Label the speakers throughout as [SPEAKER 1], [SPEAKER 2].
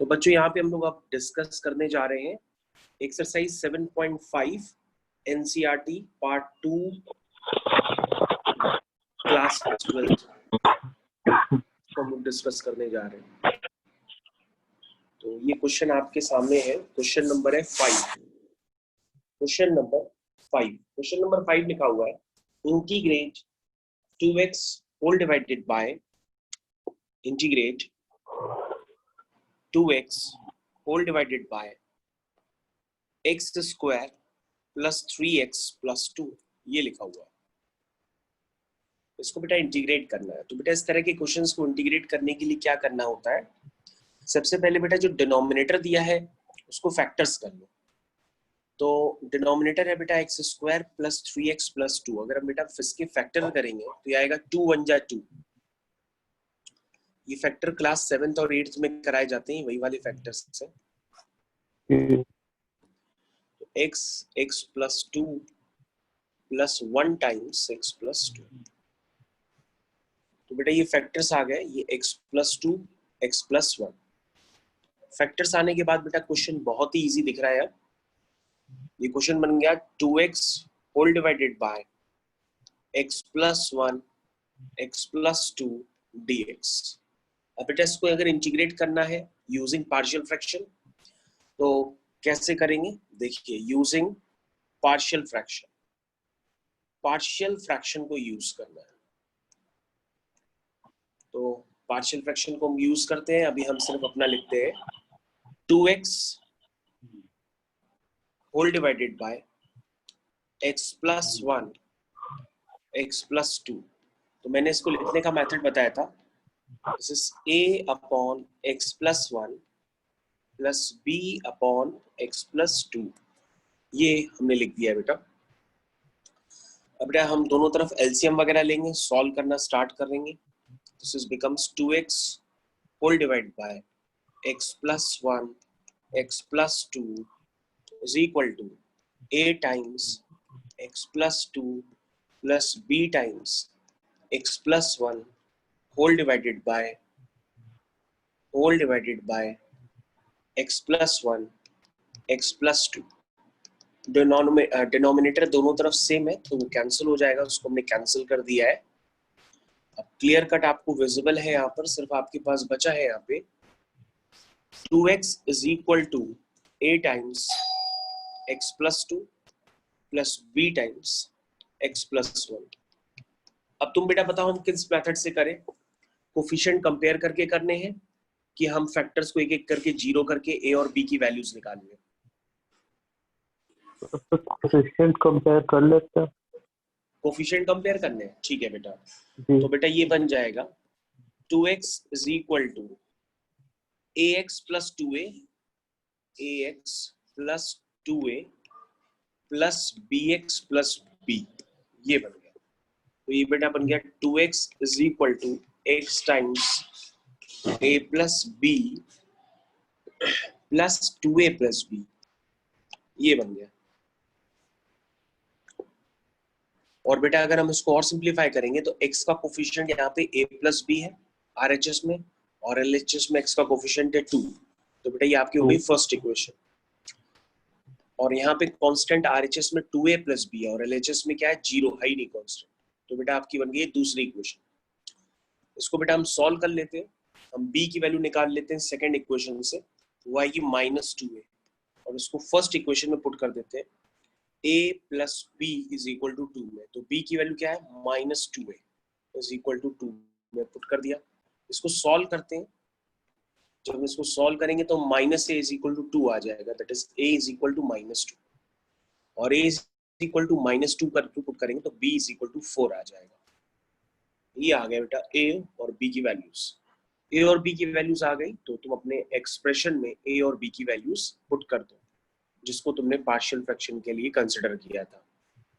[SPEAKER 1] तो बच्चों यहाँ पे हम लोग अब डिस्कस करने जा रहे हैं एक्सरसाइज 7.5 एनसीईआरटी पार्ट 2 क्लास 12 को हम लोग डिस्कस करने जा रहे हैं। तो ये क्वेश्चन आपके सामने है, क्वेश्चन नंबर है 5। क्वेश्चन नंबर 5 लिखा हुआ है integrate 2x whole divided by integrate 2x whole divided by x square plus 3x plus 2 ये लिखा हुआ है। इसको बेटा इंटीग्रेट करना है। तो बेटा इस तरह के क्वेश्चंस को इंटीग्रेट करने के लिए क्या करना होता है, सबसे पहले बेटा जो डिनोमिनेटर दिया है उसको फैक्टर्स कर लो। तो डिनोमिनेटर है बेटा x square plus 3x plus 2। अगर हम बेटा इसके फैक्टर करेंगे तो ये आएगा 2 1 जा 2। ये फैक्टर क्लास 7th और 8th में कराए जाते हैं, वही वाले फैक्टर्स से। तो x plus 2 plus 1 times x plus 2। तो बेटा ये फैक्टर्स आ गए, ये x plus 2 x plus 1। Factors आने के बाद बेटा क्वेश्चन बहुत ही इजी दिख रहा है। अब ये क्वेश्चन बन गया 2x whole divided by x plus 1 x plus 2 dx। अब बेटा इसको अगर इंटीग्रेट करना है यूजिंग पार्शियल फ्रैक्शन तो कैसे करेंगे, देखिए यूजिंग पार्शियल फ्रैक्शन को यूज करना है। तो पार्शियल फ्रैक्शन को हम यूज करते हैं। अभी हम सिर्फ अपना लिखते हैं 2x whole divided by x plus 1 x plus 2। तो मैंने इसको लिखने का मेथड बताया था, this is a upon x plus 1 plus b upon x plus 2। ये हमने लिख दिया बेटा। अब बेटा हम दोनों तरफ एलसीएम वगैरह लेंगे, सॉल्व करना स्टार्ट करेंगे। This is becomes 2x whole divide by x plus 1 x plus 2 is equal to a times x plus 2 plus b times x plus 1 whole divided by x plus 1 x plus 2। Denominator दोनों तरफ same है तो वो cancel हो जाएगा, उसको हमने cancel कर दिया है। अब क्लियर कट आपको विजिबल है यहाँ पर, सिर्फ आपके पास बचा है यहाँ पे 2x is equal to a times x plus 2 plus b times x plus 1। अब तुम बेटा बताओ हम किस मेथड से करें, कोफिशिएंट कंपेयर करके करने हैं कि हम फैक्टर्स को एक एक करके जीरो करके a और b की वैल्यूज निकालेंगे।
[SPEAKER 2] कोफिशिएंट कंपेयर कर लेते हैं।
[SPEAKER 1] कोफिशिएंट कंपेयर करने हैं, ठीक है बेटा। तो बेटा ये बन जाएगा 2x is equal to ax plus 2a plus 2a plus bx plus b, ये बन गया। तो ये बेटा बन गया 2x is equal to x times a plus b plus 2a plus b, ये बन गया। और बेटा अगर हम इसको और सिंप्लीफाई करेंगे तो x का कोफिशिएंट यहाँ पे a प्लस b है RHS में, और LHS में x का कोफिशिएंट है 2। तो बेटा ये आपकी हो गई फर्स्ट इक्वेशन। और यहाँ पे कांस्टेंट RHS में 2a प्लस b है और LHS में क्या है, जीरो है ही नहीं कांस्टेंट। तो बेटा आपकी बन गई दूसरी इक्वेशन। इसको बेटा हम सॉल्व कर लेते हैं, हम b की वैल्यू निकाल लेते हैं सेकंड इक्वेशन से, वो आएगी -2a। और इसको फर्स्ट इक्वेशन में पुट कर देते हैं a plus b is equal to 2 में। तो b की वैल्यू क्या है, -2a इज इक्वल टू 2 में पुट कर दिया। इसको सॉल्व करते हैं, जब हम इसको सॉल्व करेंगे तो -a इज इक्वल टू 2 आ जाएगा, that is a is equal to -2। और a इज इक्वल टू -2 करके पुट करेंगे तो b इज इक्वल टू 4 आ जाएगा। ये आ गया बेटा a और b की वैल्यूज। a और b की वैल्यूज आ गई तो तुम अपने एक्सप्रेशन में a और b की वैल्यूज पुट कर दो, जिसको तुमने पार्शियल फ्रैक्शन के लिए कंसिडर किया था।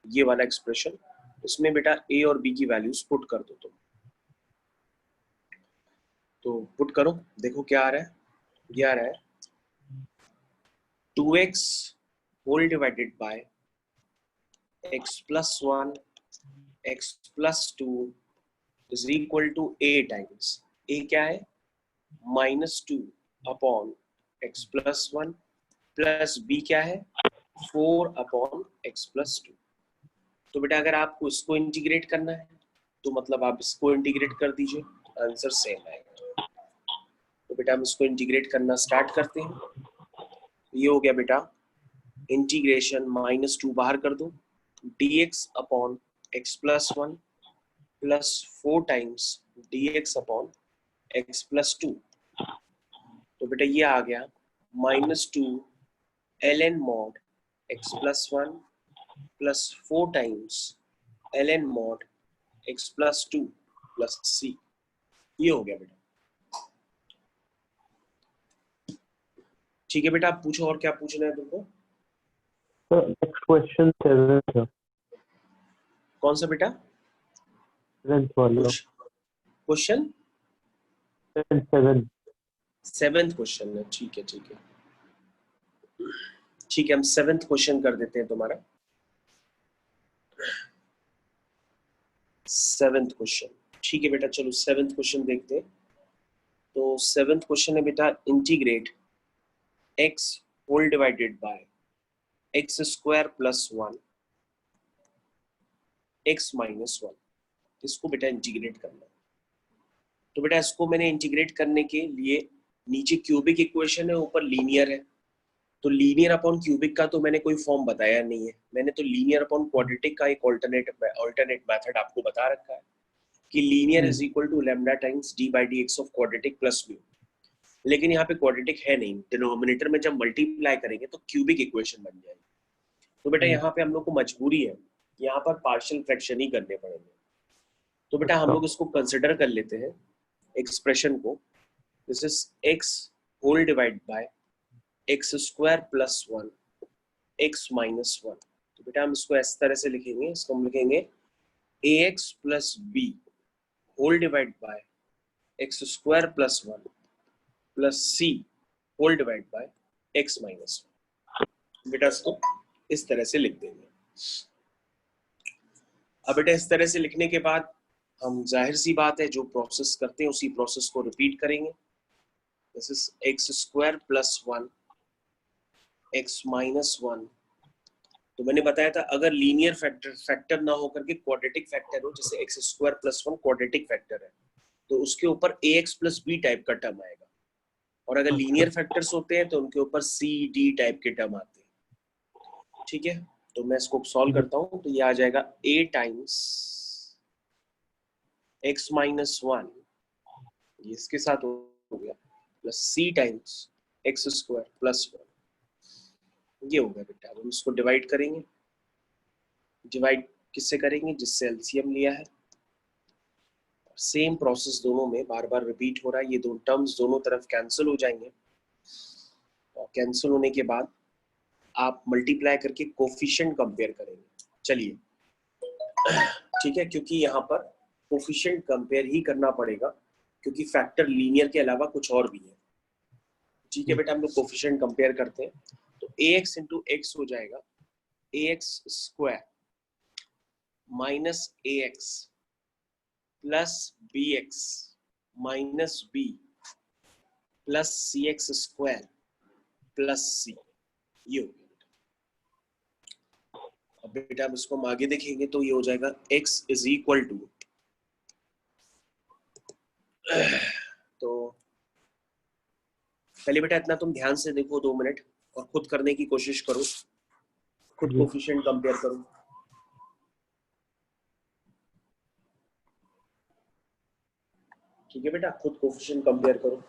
[SPEAKER 1] ये वाला एक्सप्रेशन, इसमें बेटा a और b की वैल्यूज पुट कर दो तुम। तो पुट करो, देखो क्या आ रहा है। ये आ रहा है 2x whole divided by x plus 1 x plus 2 is equal to a times a क्या है, -2 upon x plus 1 plus b क्या है 4 अपॉन x प्लस 2। तो बेटा अगर आपको इसको इंटीग्रेट करना है तो मतलब आप इसको इंटीग्रेट कर दीजिए, आंसर सेम आएगा। तो बेटा हम इसको इंटीग्रेट करना स्टार्ट करते हैं। ये हो गया बेटा इंटीग्रेशन, -2 बाहर कर दो, dx upon x plus 1 plus 4 times dx upon x plus 2। तो बेटा ये आ गया -2 ln mod x plus 1 plus 4 times ln mod x plus 2 plus c। ये हो गया बेटा। ठीक है बेटा, आप पूछो और क्या पूछना है तुमको।
[SPEAKER 2] नेक्स्ट क्वेश्चन 7 है।
[SPEAKER 1] कौन सा बेटा?
[SPEAKER 2] 7th वाला।
[SPEAKER 1] क्वेश्चन
[SPEAKER 2] 7
[SPEAKER 1] 7th क्वेश्चन है। ठीक है ठीक है ठीक है, हम 7th क्वेश्चन कर देते हैं तुम्हारा। 7th क्वेश्चन, ठीक है बेटा, चलो 7th क्वेश्चन देखते हैं। तो 7th क्वेश्चन है बेटा integrate x whole divided by x square plus 1 x minus 1। इसको बेटा इंटीग्रेट करना है। तो बेटा इसको मैंने इंटीग्रेट करने के लिए, नीचे क्यूबिक इक्वेशन है, ऊपर लीनियर है, तो लीनियर अपॉन क्यूबिक का तो मैंने कोई फॉर्म बताया नहीं है। मैंने तो लीनियर अपॉन क्वाड्रेटिक का एक ऑल्टरनेट मेथड आपको बता रखा है कि linear is equal to lambda times d by d x of quadratic plus mu. लेकिन यहाँ पे क्वाड्रेटिक है नहीं, डिनोमिनेटर में जब मल्टीप्लाई करेंगे तो क्यूबिक इक्वेशन बन जाएगी। तो बेटा यहाँ पे हम लोग को मजबूरी है, यहाँ पर पार्शियल फ्रैक्शन ही करने पड़ेंगे। तो बेटा हम लोग इसको कंसिडर कर लेते हैं एक्सप्रेशन को। This is x whole divide by x square plus 1 x minus 1। तो बेटा हम इसको इस तरह से लिखेंगे, इसको हम लिखेंगे ax plus b whole divide by x square plus 1 plus c whole divide by x minus 1। बेटा इसको इस तरह से लिख देंगे। अब बेटा इस तरह से लिखने के बाद हम जाहिर सी बात है जो प्रोसेस करते हैं उसी प्रोसेस को रिपीट करेंगे। This is x square plus 1 x minus 1। तो मैंने बताया था अगर लीनियर फैक्टर ना होकर के क्वाड्रेटिक फैक्टर हो, जैसे x square plus 1 quadratic factor है, तो उसके ऊपर ax प्लस b टाइप का टर्म आएगा। और अगर लीनियर फैक्टर्स होते हैं तो उनके ऊपर c d टाइप के टर्म आते हैं। ठीक है, तो मैं इसको सॉल्व करता हूँ। तो ये आ जाएगा a टाइम्स x माइनस 1, ये इसके साथ हो गया, plus c times x square plus 1। ये हो गया बेटा। अब हम इसको डिवाइड करेंगे। डिवाइड किससे करेंगे? जिससे एलसीएम लिया है। सेम प्रोसेस दोनों में बार बार रिपीट हो रहा है। ये दो टर्म्स दोनों तरफ कैंसिल हो जाएंगे, और कैंसिल होने के बाद आप मल्टीप्लाई करके कोफिशिएंट कंपेयर करेंगे। चलिए ठीक है, क्योंकि यहाँ पर कोफिशिएंट कंपेयर ही करना पड़ेगा, क्योंकि फैक्टर लीनियर के अलावा कुछ और भी है। ठीक है बेटा, हम लोग कोफिशिएंट कंपेयर करते हैं। तो ax इंटू एक्स हो जाएगा ax square minus ax plus bx minus b plus cx square plus c। ये हो गया। अब बेटा हम इसको हम आगे देखेंगे तो ये हो जाएगा x इज इक्वल टू, तो पहले बेटा इतना तुम ध्यान से देखो 2 मिनट और खुद करने की कोशिश करो, खुद कोफिशिएंट कंपेयर करो। ठीक है बेटा, खुद कोफिशिएंट कंपेयर करो।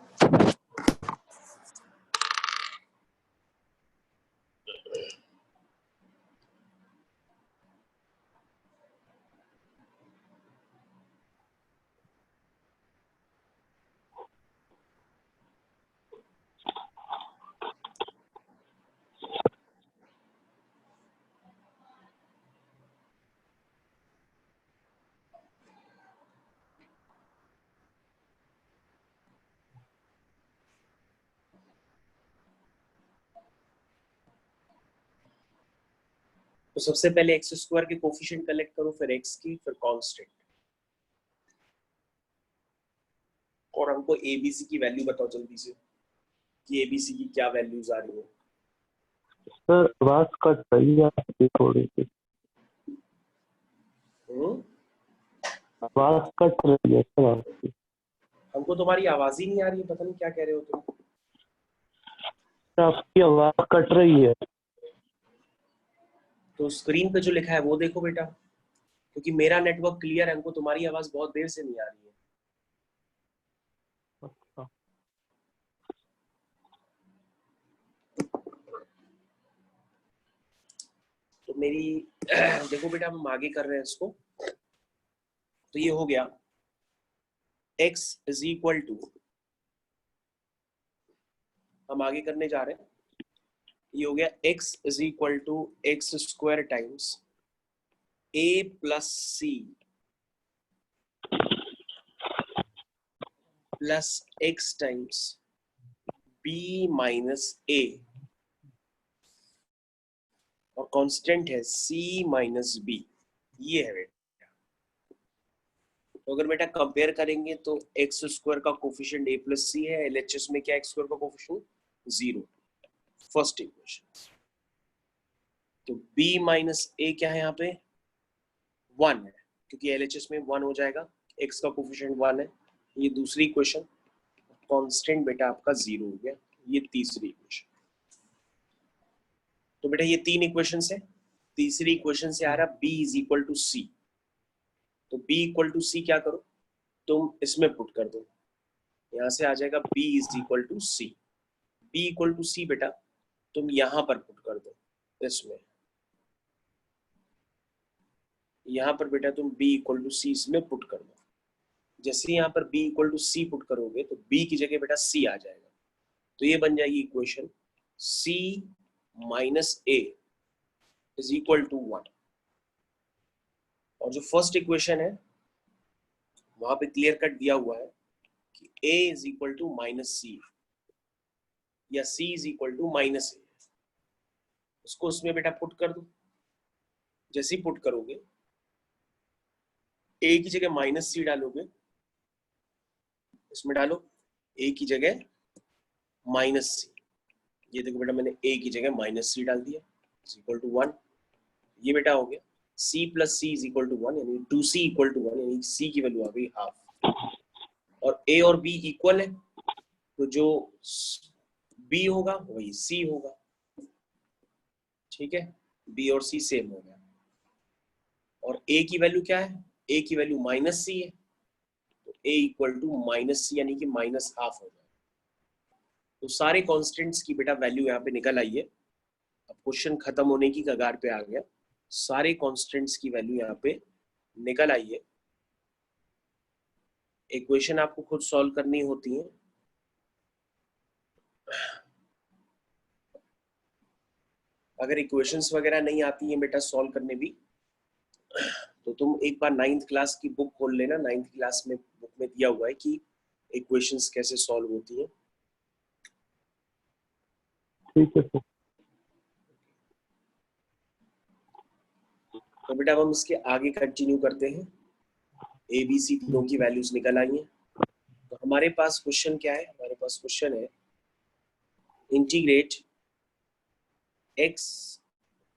[SPEAKER 1] तो सबसे पहले एक्स स्क्वायर के कोफिशिएंट कलेक्ट करो, फिर एक्स की, फिर कांस्टेंट, और हमको एबीसी की वैल्यू बताओ जल्दी से। कि एबीसी की क्या वैल्यूज आ रही है।
[SPEAKER 2] सर आवाज कट रही है आपकी थोड़ी सी, आवाज कट रही है सर आपकी।
[SPEAKER 1] हमको तुम्हारी आवाज ही नहीं आ रही है, पता नहीं क्या कह रहे हो तुम।
[SPEAKER 2] सर, आपकी आवाज कट रही है।
[SPEAKER 1] तो स्क्रीन पे जो लिखा है वो देखो बेटा, क्योंकि मेरा नेटवर्क क्लियर है, हमको तुम्हारी आवाज बहुत देर से नहीं आ रही है।
[SPEAKER 2] अच्छा
[SPEAKER 1] तो मेरी देखो बेटा, हम आगे कर रहे हैं इसको। तो ये हो गया x इज इक्वल टू, हम आगे करने जा रहे हैं, ये हो गया x is equal to x square times a plus c plus x times b minus a, और कांस्टेंट है c माइनस b। ये है बेटा। तो अगर बेटा कंपेयर करेंगे तो एक्स स्क्वायर का कोफिशिएंट a प्लस सी है, एलएचएस में क्या एक्स स्क्वायर का कोफिशिएंट 0, फर्स्ट इक्वेशन। तो b माइनस a क्या है यहाँ पे 1 है, क्योंकि एलएचएस में 1 हो जाएगा, x का कोफिशिएंट 1 है। ये दूसरी इक्वेशन, कांस्टेंट बेटा आपका 0 हो गया। ये तीसरी इक्वेशन। तो बेटा ये 3 इक्वेशन है। तीसरी इक्वेशन से आ रहा b इज इक्वल टू सी। तो b इक्वल टू सी क्या करो, तुम इसमें पुट कर दो, यहां से आ जाएगा b is equal to c. b equal to c बेटा तुम यहां पर पुट कर दो, इसमें यहां पर बेटा तुम b इक्वल टू सी इसमें पुट कर दो। जैसे यहाँ पर b equal to c put करोगे तो b की जगह बेटा c आ जाएगा। तो ये बन जाएगी equation c minus a is equal to 1। और जो फर्स्ट इक्वेशन है वहां पे क्लियर कट दिया हुआ है कि a is equal to minus c या c is equal to minus a। उसको उसमें बेटा पुट कर दो। जैसे ही पुट करोगे a की जगह माइनस सी डालोगे, इसमें डालो a की जगह माइनस सी। ये देखो बेटा मैंने a की जगह माइनस सी डाल दिया, इज इक्वल टू 1। ये बेटा हो गया c plus c is equal to 1, यानी 2c इक्वल टू 1, यानी c की वैल्यू आ गई हाफ। और a और b इक्वल है, तो जो b होगा वही c होगा। ठीक है, b और c सेम हो गया। और a की वैल्यू क्या है, a की वैल्यू माइनस सी है, तो a इक्वल टू माइनस सी यानी कि माइनस हाफ हो जाएगा। तो सारे कॉन्स्टेंट्स की बेटा वैल्यू यहाँ पे निकल आई है। अब क्वेश्चन खत्म होने की कगार पे आ गया, सारे कॉन्स्टेंट्स की वैल्यू यहाँ पे निकल आई है। इक्वेशन आपको खुद सॉल्व करनी होती है। अगर इक्वेशंस वगैरह नहीं आती हैं बेटा सॉल्व करने भी, तो तुम एक बार 9th क्लास की बुक खोल लेना। 9th क्लास में बुक में दिया हुआ है कि इक्वेशंस कैसे सॉल्व होती हैं।
[SPEAKER 2] ठीक है सर।
[SPEAKER 1] तो बेटा अब हम इसके आगे कंटिन्यू करते हैं। ए बी सी तीनों की वैल्यूज निकल आई हैं। तो हमारे पास क्वेश्चन क्या है, हमारे पास क्वेश्चन है integrate x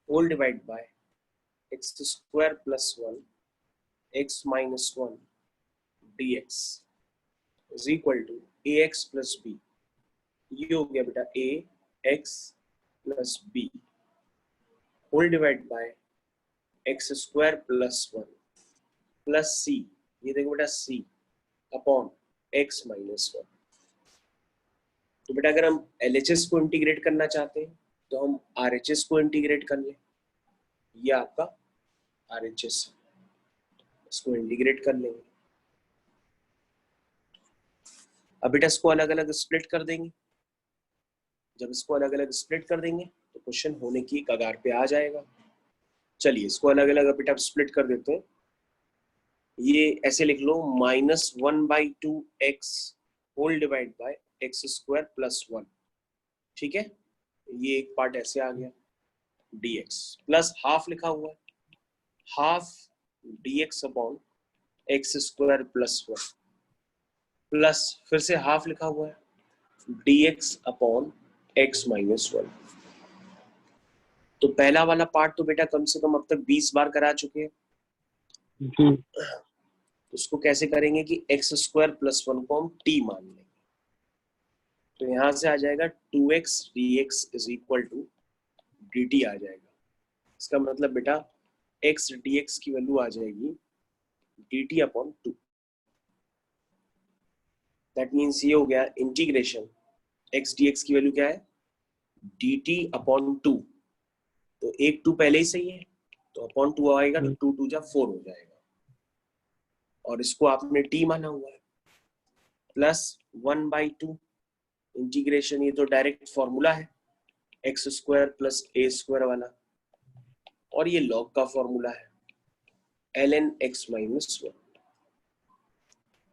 [SPEAKER 1] whole divide by x square plus 1 x minus 1 dx is equal to a x plus b. ये हो गया बेटा a x plus b whole divide by x square plus 1 plus c, ये देखो बेटा सी upon x minus 1। तो बेटा अगर हम LHS को इंटीग्रेट करना चाहते हैं तो हम RHS को इंटीग्रेट कर लें। ये आपका RHS, इसको इंटीग्रेट कर लेंगे। अब बेटा इसको अलग अलग स्प्लिट कर देंगे। जब इसको अलग अलग स्प्लिट कर देंगे तो क्वेश्चन होने की कगार पे आ जाएगा। चलिए इसको अलग अलग बेटा स्प्लिट कर देते हैं। ये ऐसे लिख लो -1/2x whole divide by x square plus 1। ठीक है, ये एक पार्ट ऐसे आ गया dx प्लस हाफ लिखा हुआ है, half dx upon x square plus 1 plus फिर से हाफ लिखा हुआ है dx अपॉन x माइनस 1। तो पहला वाला पार्ट तो बेटा कम से कम अब तक 20 बार करा चुके हैं।
[SPEAKER 2] जी।
[SPEAKER 1] उसको कैसे करेंगे कि एक्स स्क्वायर प्लस 1 को हम t मान लेंगे। तो यहां से आ जाएगा 2x dx is equal to dt आ जाएगा। इसका मतलब बेटा x dx की वैल्यू आ जाएगी dt अपॉन 2। दैट मीन्स ये हो गया इंटीग्रेशन x dx की वैल्यू क्या है dt अपॉन 2। तो एक 2 पहले ही सही है तो अपॉन 2 आएगा तो 2 2 जा 4 हो जाएगा और इसको आपने t माना हुआ है प्लस 1/2 इंटीग्रेशन। ये तो डायरेक्ट फॉर्मूला है एक्स स्क्वायर प्लस ए स्क्वायर वाला और ये लॉग का फॉर्मूला है ln x माइनस 1।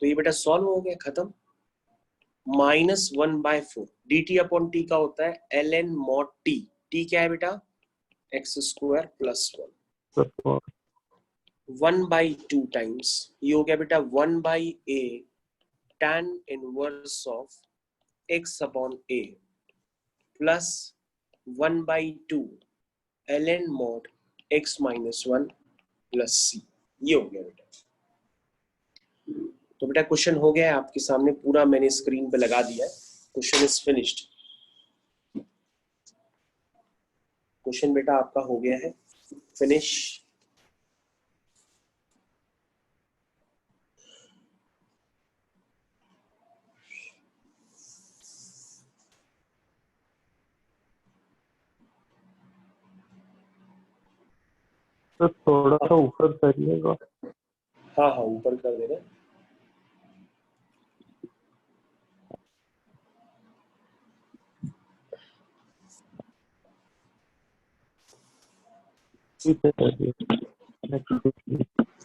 [SPEAKER 1] तो ये बेटा सॉल्व हो गया, खत्म। -1/4 dt अपॉन t का होता है ln mod t। t क्या है बेटा एक्स स्क्वायर प्लस 1 1/2 टाइम्स ये हो गया बेटा 1/a tan inverse of x upon a plus 1/2 ln mod x minus 1 plus c। ये हो गया बेटा। तो बेटा क्वेश्चन हो गया है आपके सामने, पूरा मैंने स्क्रीन पे लगा दिया है। Question is finished. क्वेश्चन बेटा आपका हो गया है फिनिश।
[SPEAKER 2] तो थोड़ा सा ऊपर करिएगा।
[SPEAKER 1] हाँ हाँ ऊपर कर दे रहे हैं।
[SPEAKER 2] ठीक है करिए।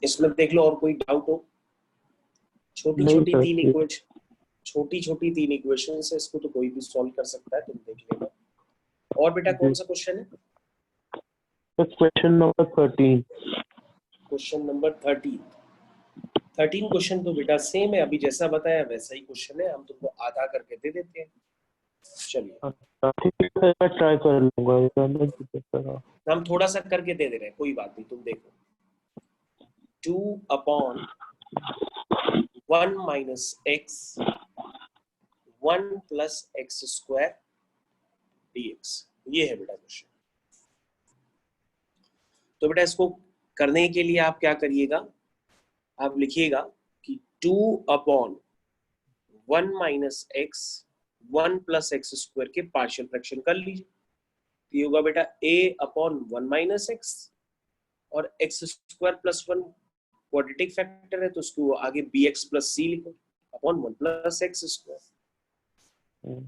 [SPEAKER 1] इसमें देख लो और कोई डाउट हो। छोटी
[SPEAKER 2] नहीं
[SPEAKER 1] छोटी
[SPEAKER 2] सर,
[SPEAKER 1] तीन इक्वेशन, छोटी छोटी तीन इक्वेशन है, इसको तो कोई भी सॉल्व कर सकता है, तुम देख लेना। और बेटा कौन सा क्वेश्चन है?
[SPEAKER 2] Question number 13।
[SPEAKER 1] Question number 13 question तो बेटा सेम है, अभी जैसा बताया वैसा ही क्वेश्चन है, हम तुमको आधा करके दे देते हैं। चलिए
[SPEAKER 2] ट्राई कर लूंगा।
[SPEAKER 1] हम थोड़ा सा करके दे दे रहे हैं, कोई बात नहीं, तुम देखो। 2 upon 1 minus x 1 plus x square dx, ये है बेटा क्वेश्चन। तो बेटा इसको करने के लिए आप क्या करिएगा, आप लिखिएगा कि 2 upon 1 minus x 1 plus x square के पार्शियल फ्रैक्शन कर लीजिए। तो ये होगा बेटा a अपॉन 1 माइनस एक्स और x square plus 1 quadratic factor है तो उसको आगे bx प्लस c लिखो अपॉन 1 प्लस एक्स स्क्वायर।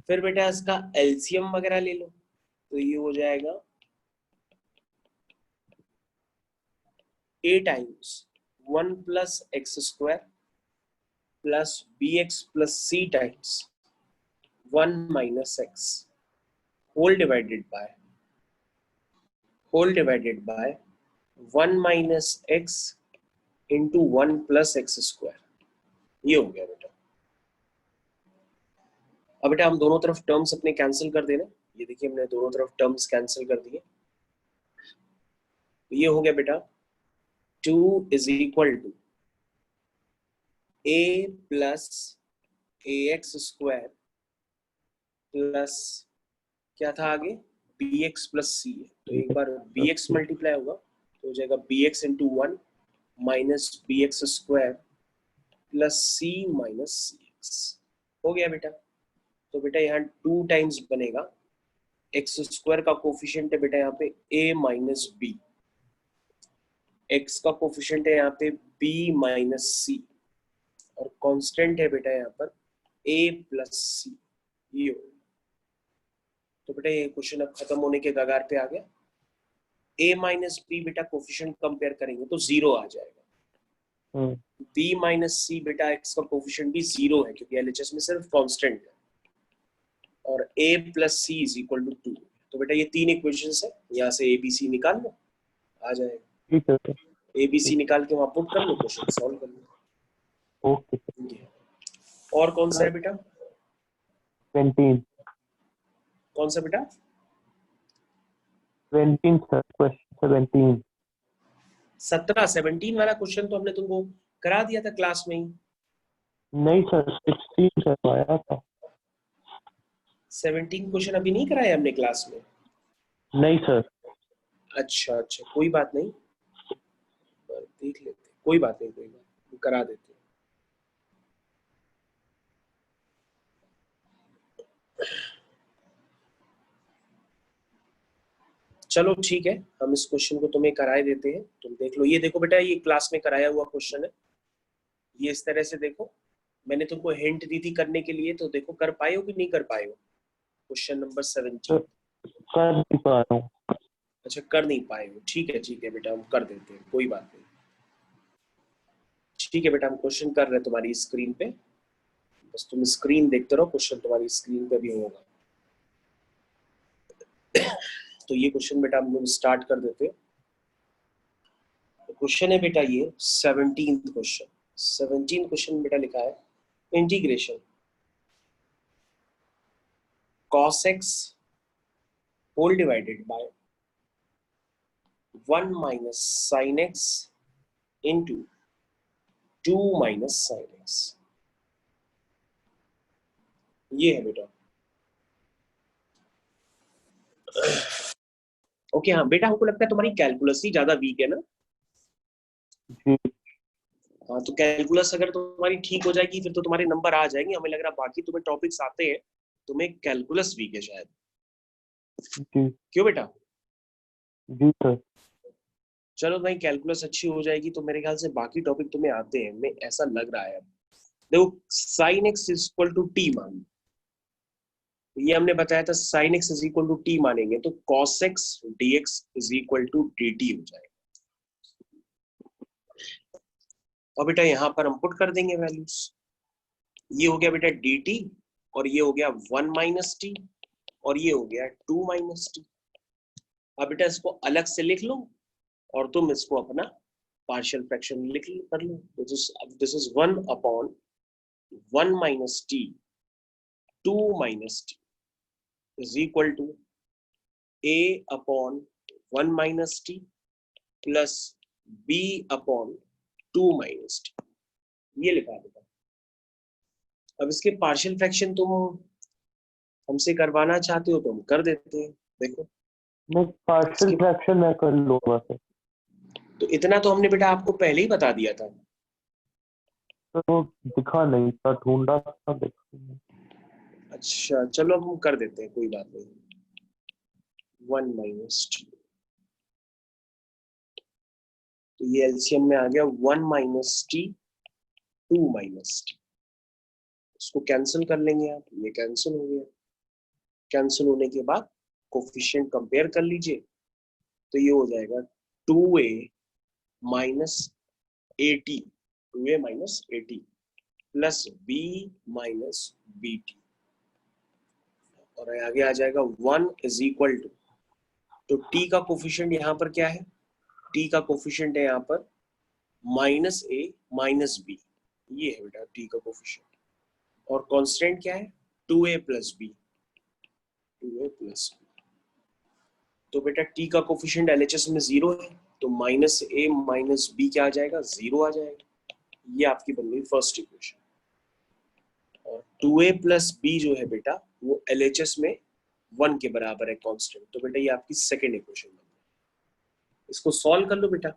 [SPEAKER 1] फिर बेटा इसका एलसीएम वगैरह ले लो तो ये हो जाएगा a times 1 plus x square plus bx plus c times 1 minus x whole divided by 1 minus x into 1 plus x square. ये हो गया बेटा। अब बेटा हम दोनों तरफ टर्म्स अपने कैंसिल कर देना। ये देखिए हमने दोनों तरफ टर्म्स कैंसिल कर दिए। ये हो गया बेटा 2 is equal to a plus a x square plus क्या था आगे bx प्लस सी है, तो एक बार bx मल्टीप्लाई होगा तो हो जाएगा bx into 1 minus bx square plus c minus cx। हो गया बेटा। तो बेटा यहाँ 2 टाइम्स बनेगा, एक्स स्क्वायर का कोफिशिएंट है बेटा यहाँ पे a माइनस बी, एक्स का कोफिशिएंट है यहाँ पे b माइनस सी और कांस्टेंट है बेटा यहाँ पर a प्लस सी। ये हो, तो बेटा ये क्वेश्चन अब खत्म होने के कगार पे आ गया। a माइनस बी बेटा कोफिशिएंट कंपेयर करेंगे तो 0 आ जाएगा। b माइनस सी बेटा x का कोफिशिएंट भी 0 है क्योंकि एलएचएस में सिर्फ कांस्टेंट है और a plus c is equal to 2। तो बेटा ये तीन इक्वेशंस है, यहाँ से a b c निकाल लो, आ जाएगा।
[SPEAKER 2] ठीक है
[SPEAKER 1] a b c निकाल के वहां पुट कर लो, क्वेश्चन सॉल्व कर लो।
[SPEAKER 2] ओके।
[SPEAKER 1] और कौन सा है बेटा?
[SPEAKER 2] 17
[SPEAKER 1] कौन सा बेटा?
[SPEAKER 2] 17 सर, क्वेश्चन 17।
[SPEAKER 1] 17 वाला क्वेश्चन तो हमने तुमको करा दिया था क्लास में ही।
[SPEAKER 2] नहीं सर, 16 करवाया था।
[SPEAKER 1] 17 क्वेश्चन अभी नहीं कराया हमने क्लास में?
[SPEAKER 2] नहीं सर।
[SPEAKER 1] अच्छा अच्छा, कोई बात नहीं, देख लेते, कोई बात नहीं, कोई बात नहीं, करा देते हैं। चलो ठीक है, हम इस क्वेश्चन को तुम्हें कराए देते हैं, तुम देख लो। ये देखो बेटा, ये क्लास में कराया हुआ क्वेश्चन है, ये इस तरह से देखो। मैंने तुमको हिंट दी थी करने के लिए, तो देखो कर पाए हो कि नहीं कर पाए हो? Question number 17।
[SPEAKER 2] कर नहीं पा रहा हूँ।
[SPEAKER 1] अच्छा, कर नहीं पाए हो, ठीक है बेटा, हम कर देते हैं, कोई बात नहीं। ठीक है बेटा, हम क्वेश्चन कर रहे हैं तुम्हारी स्क्रीन पे, बस तुम स्क्रीन देखते रहो, क्वेश्चन तुम्हारी स्क्रीन पे भी होगा। तो ये क्वेश्चन बेटा हम लोग स्टार्ट कर देते हैं। क्वेश्चन है बेटा ये 17 क्वेश्चन। 17 क्वेश्चन बेटा लिखा है, integration cos x whole divided by 1 minus sine x into 2 minus sine x। ये है बेटा। ओके हाँ बेटा, हमको लगता है तुम्हारी कैलकुलस ही ज्यादा वीक है ना?
[SPEAKER 2] जी।
[SPEAKER 1] हाँ, तो कैलकुलस अगर तुम्हारी ठीक हो जाएगी फिर तो तुम्हारे नंबर आ जाएंगे। हमें लग रहा है बाकी तुम्हें टॉपिक्स आते हैं, तुम्हें कैलकुलस वीक है शायद।
[SPEAKER 2] जी।
[SPEAKER 1] क्यों बेटा?
[SPEAKER 2] जी सर।
[SPEAKER 1] चलो भाई, कैलकुलस अच्छी हो जाएगी तो मेरे ख्याल से बाकी टॉपिक तुम्हें आते हैं, मैं ऐसा लग रहा है। देखो, sine x is equal to t मान, ये हमने बताया था, sine x is equal to t मानेंगे तो cos x d x is equal to d t हो जाएगा। और बेटा यहाँ पर हम पुट कर देंगे वैल्यूज। ये हो गया बेटा डी टी, और ये हो गया 1 माइनस टी, और ये हो गया 2 माइनस टी। अब बेटा इसको अलग से लिख लो और तुम इसको अपना पार्शियल फ्रैक्शन लिख कर लो। This is 1 upon 1 minus t 2 minus t is equal to a upon 1 minus t plus b upon 2 minus t. ये लिखा बेटा। अब इसके पार्शियल फ्रैक्शन तुम हमसे करवाना चाहते हो तो हम कर देते हैं। देखो,
[SPEAKER 2] नहीं, पार्शियल फ्रैक्शन मैं कर लूंगा सर।
[SPEAKER 1] तो इतना तो हमने बेटा आपको पहले ही बता दिया था।
[SPEAKER 2] तो दिखा नहीं था, ढूंढा था, देखा।
[SPEAKER 1] अच्छा चलो, अब हम कर देते हैं, कोई बात नहीं। 1 माइनस टी, तो ये एलसीएम में आ गया 1 माइनस टी 2 माइनस टी। इसको कैंसिल कर लेंगे आप, ये कैंसिल हो गया। कैंसिल होने के बाद कोफिशिएंट कंपेयर कर लीजिए, तो ये हो जाएगा 2a minus a t, 2a minus a t plus b minus b t, और आगे आ जाएगा 1 इज इक्वल टू, तो t का कोफिशिएंट यहाँ पर क्या है? t का कोफिशिएंट है यहाँ पर माइनस a माइनस b, ये है बेटा t का कोफिशिएंट। और कांस्टेंट क्या है? 2a plus b, 2a plus b। तो बेटा t का कोफिशिएंट LHS में 0 है, तो माइनस a माइनस b क्या आ जाएगा? 0 आ जाएगा। ये आपकी बन गई फर्स्ट इक्वेशन। और 2a प्लस b जो है बेटा वो LHS में 1 के बराबर है कांस्टेंट, तो बेटा ये आपकी सेकेंड इक्वेशन बन गई। इसको सॉल्व कर लो बेटा,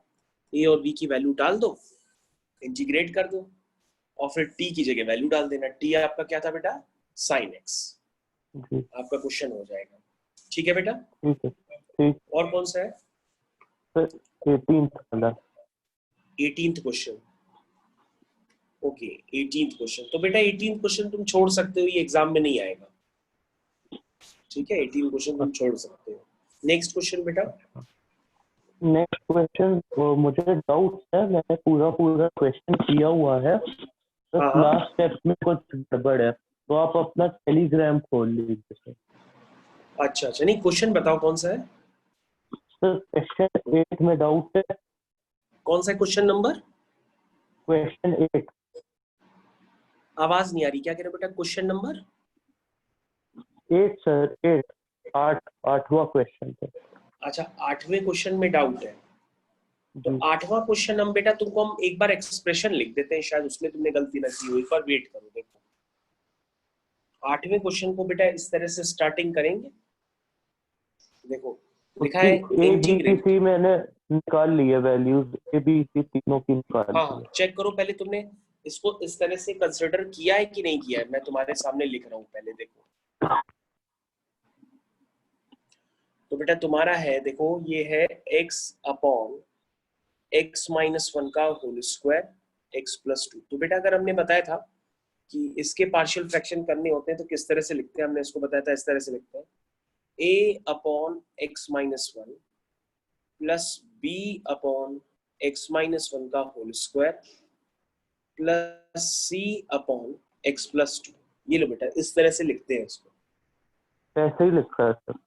[SPEAKER 1] a और b की वैल्यू डाल दो, इंटीग्रेट कर दो, और फिर t की जगह वैल्यू डाल देना। t आपका क्या था बेटा? Sign x। आपका क्वेश्चन हो जाएगा। ठीक है बेटा?
[SPEAKER 2] ठीक है। ठीक।
[SPEAKER 1] और कौन सा है?
[SPEAKER 2] सर 18th वाला।
[SPEAKER 1] 18th question. Okay, 18th question. तो बेटा 18th क्वेश्चन तुम छोड़ सकते हो, ये एग्जाम में नहीं आएगा। ठीक है, 18 क्वेश्चन तुम छोड़ सकते हो। नेक्स्ट क्वेश्चन बेटा।
[SPEAKER 2] नेक्स्ट क्वेश्चन, मुझे डाउट है, मैंने पूरा पूरा क्वेश्चन किया हुआ है, बस
[SPEAKER 1] हाँ
[SPEAKER 2] लास्ट स्टेप में कुछ गड़बड़ है, तो आप अपना टेलीग्राम खोल लीजिए सर।
[SPEAKER 1] अच्छा अच्छा, नहीं क्वेश्चन बताओ कौन सा है?
[SPEAKER 2] सर क्वेश्चन 8 में डाउट है।
[SPEAKER 1] कौन सा क्वेश्चन नंबर?
[SPEAKER 2] क्वेश्चन 8।
[SPEAKER 1] आवाज नहीं आ रही, क्या कह रहे हो बेटा? क्वेश्चन नंबर
[SPEAKER 2] 8 सर, 8 आठवां क्वेश्चन पे।
[SPEAKER 1] अच्छा, 8वें क्वेश्चन में डाउट है, तो
[SPEAKER 2] जी
[SPEAKER 1] 8वां क्वेश्चन हम बेटा तुमको हम एक बार एक्सप्रेशन लिख देते हैं, शायद उसमें तुमने गलती ना की हो, एक बार वेट करो। देखो 8वें क्वेश्चन को बेटा इस तरह से स्टार्टिंग करेंगे। देखो लिखा
[SPEAKER 2] उसकी
[SPEAKER 1] है
[SPEAKER 2] ए बी
[SPEAKER 1] इंटीग्रेट।
[SPEAKER 2] सी मैंने निकाल ली है, वैल्यूज ए बी सी तीनों की निकाल
[SPEAKER 1] हाँ
[SPEAKER 2] ली
[SPEAKER 1] हाँ,
[SPEAKER 2] है।
[SPEAKER 1] चेक करो पहले तुमने इसको इस तरह से कंसिडर किया है कि नहीं किया है। मैं तुम्हारे सामने लिख रहा हूँ, पहले देखो। तो बेटा तुम्हारा है, देखो ये है x upon x minus one का whole square x plus two. तो बेटा अगर हमने बताया था कि इसके पार्शियल फ्रैक्शन करने होते हैं तो किस तरह से लिखते हैं, हमने इसको बताया था, इस तरह से लिखते हैं a upon x minus one plus b upon x minus one का whole square plus c upon x plus two. ये लो बेटा, इस तरह से लिखते हैं इसको।
[SPEAKER 2] ऐसे ही लिखा है सर।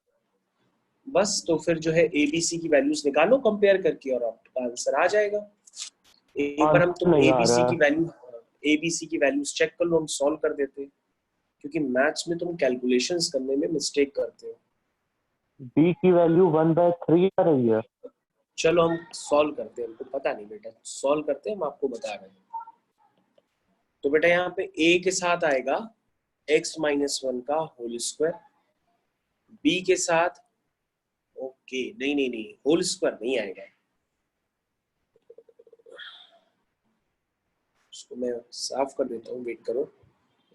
[SPEAKER 1] बस तो फिर जो है एबीसी की वैल्यूज निकालो कंपेयर करके और आपका आंसर आ जाएगा। एक बार हम
[SPEAKER 2] आंसर
[SPEAKER 1] तुम
[SPEAKER 2] नहीं आ
[SPEAKER 1] एबीसी
[SPEAKER 2] रहा
[SPEAKER 1] की
[SPEAKER 2] है।
[SPEAKER 1] वैल्यूज चेक कर लो, हम सॉल्व कर देते हैं, क्योंकि मैथ्स में तुम कैलकुलेशंस करने में मिस्टेक करते हो।
[SPEAKER 2] बी की वैल्यू 1/3 आ रही है।
[SPEAKER 1] चलो हम सॉल्व करते हैं, हमको पता नहीं बेटा, सॉल्व करते हैं, हम आपको बता रहे हैं। तो बेटा यहाँ पे ए के साथ आएगा x माइनस वन का होल स्क्वायर, बी के साथ, ओके नहीं नहीं नहीं, होल स्क्वायर नहीं आएगा, उसको मैं साफ कर देता हूँ, वेट करो।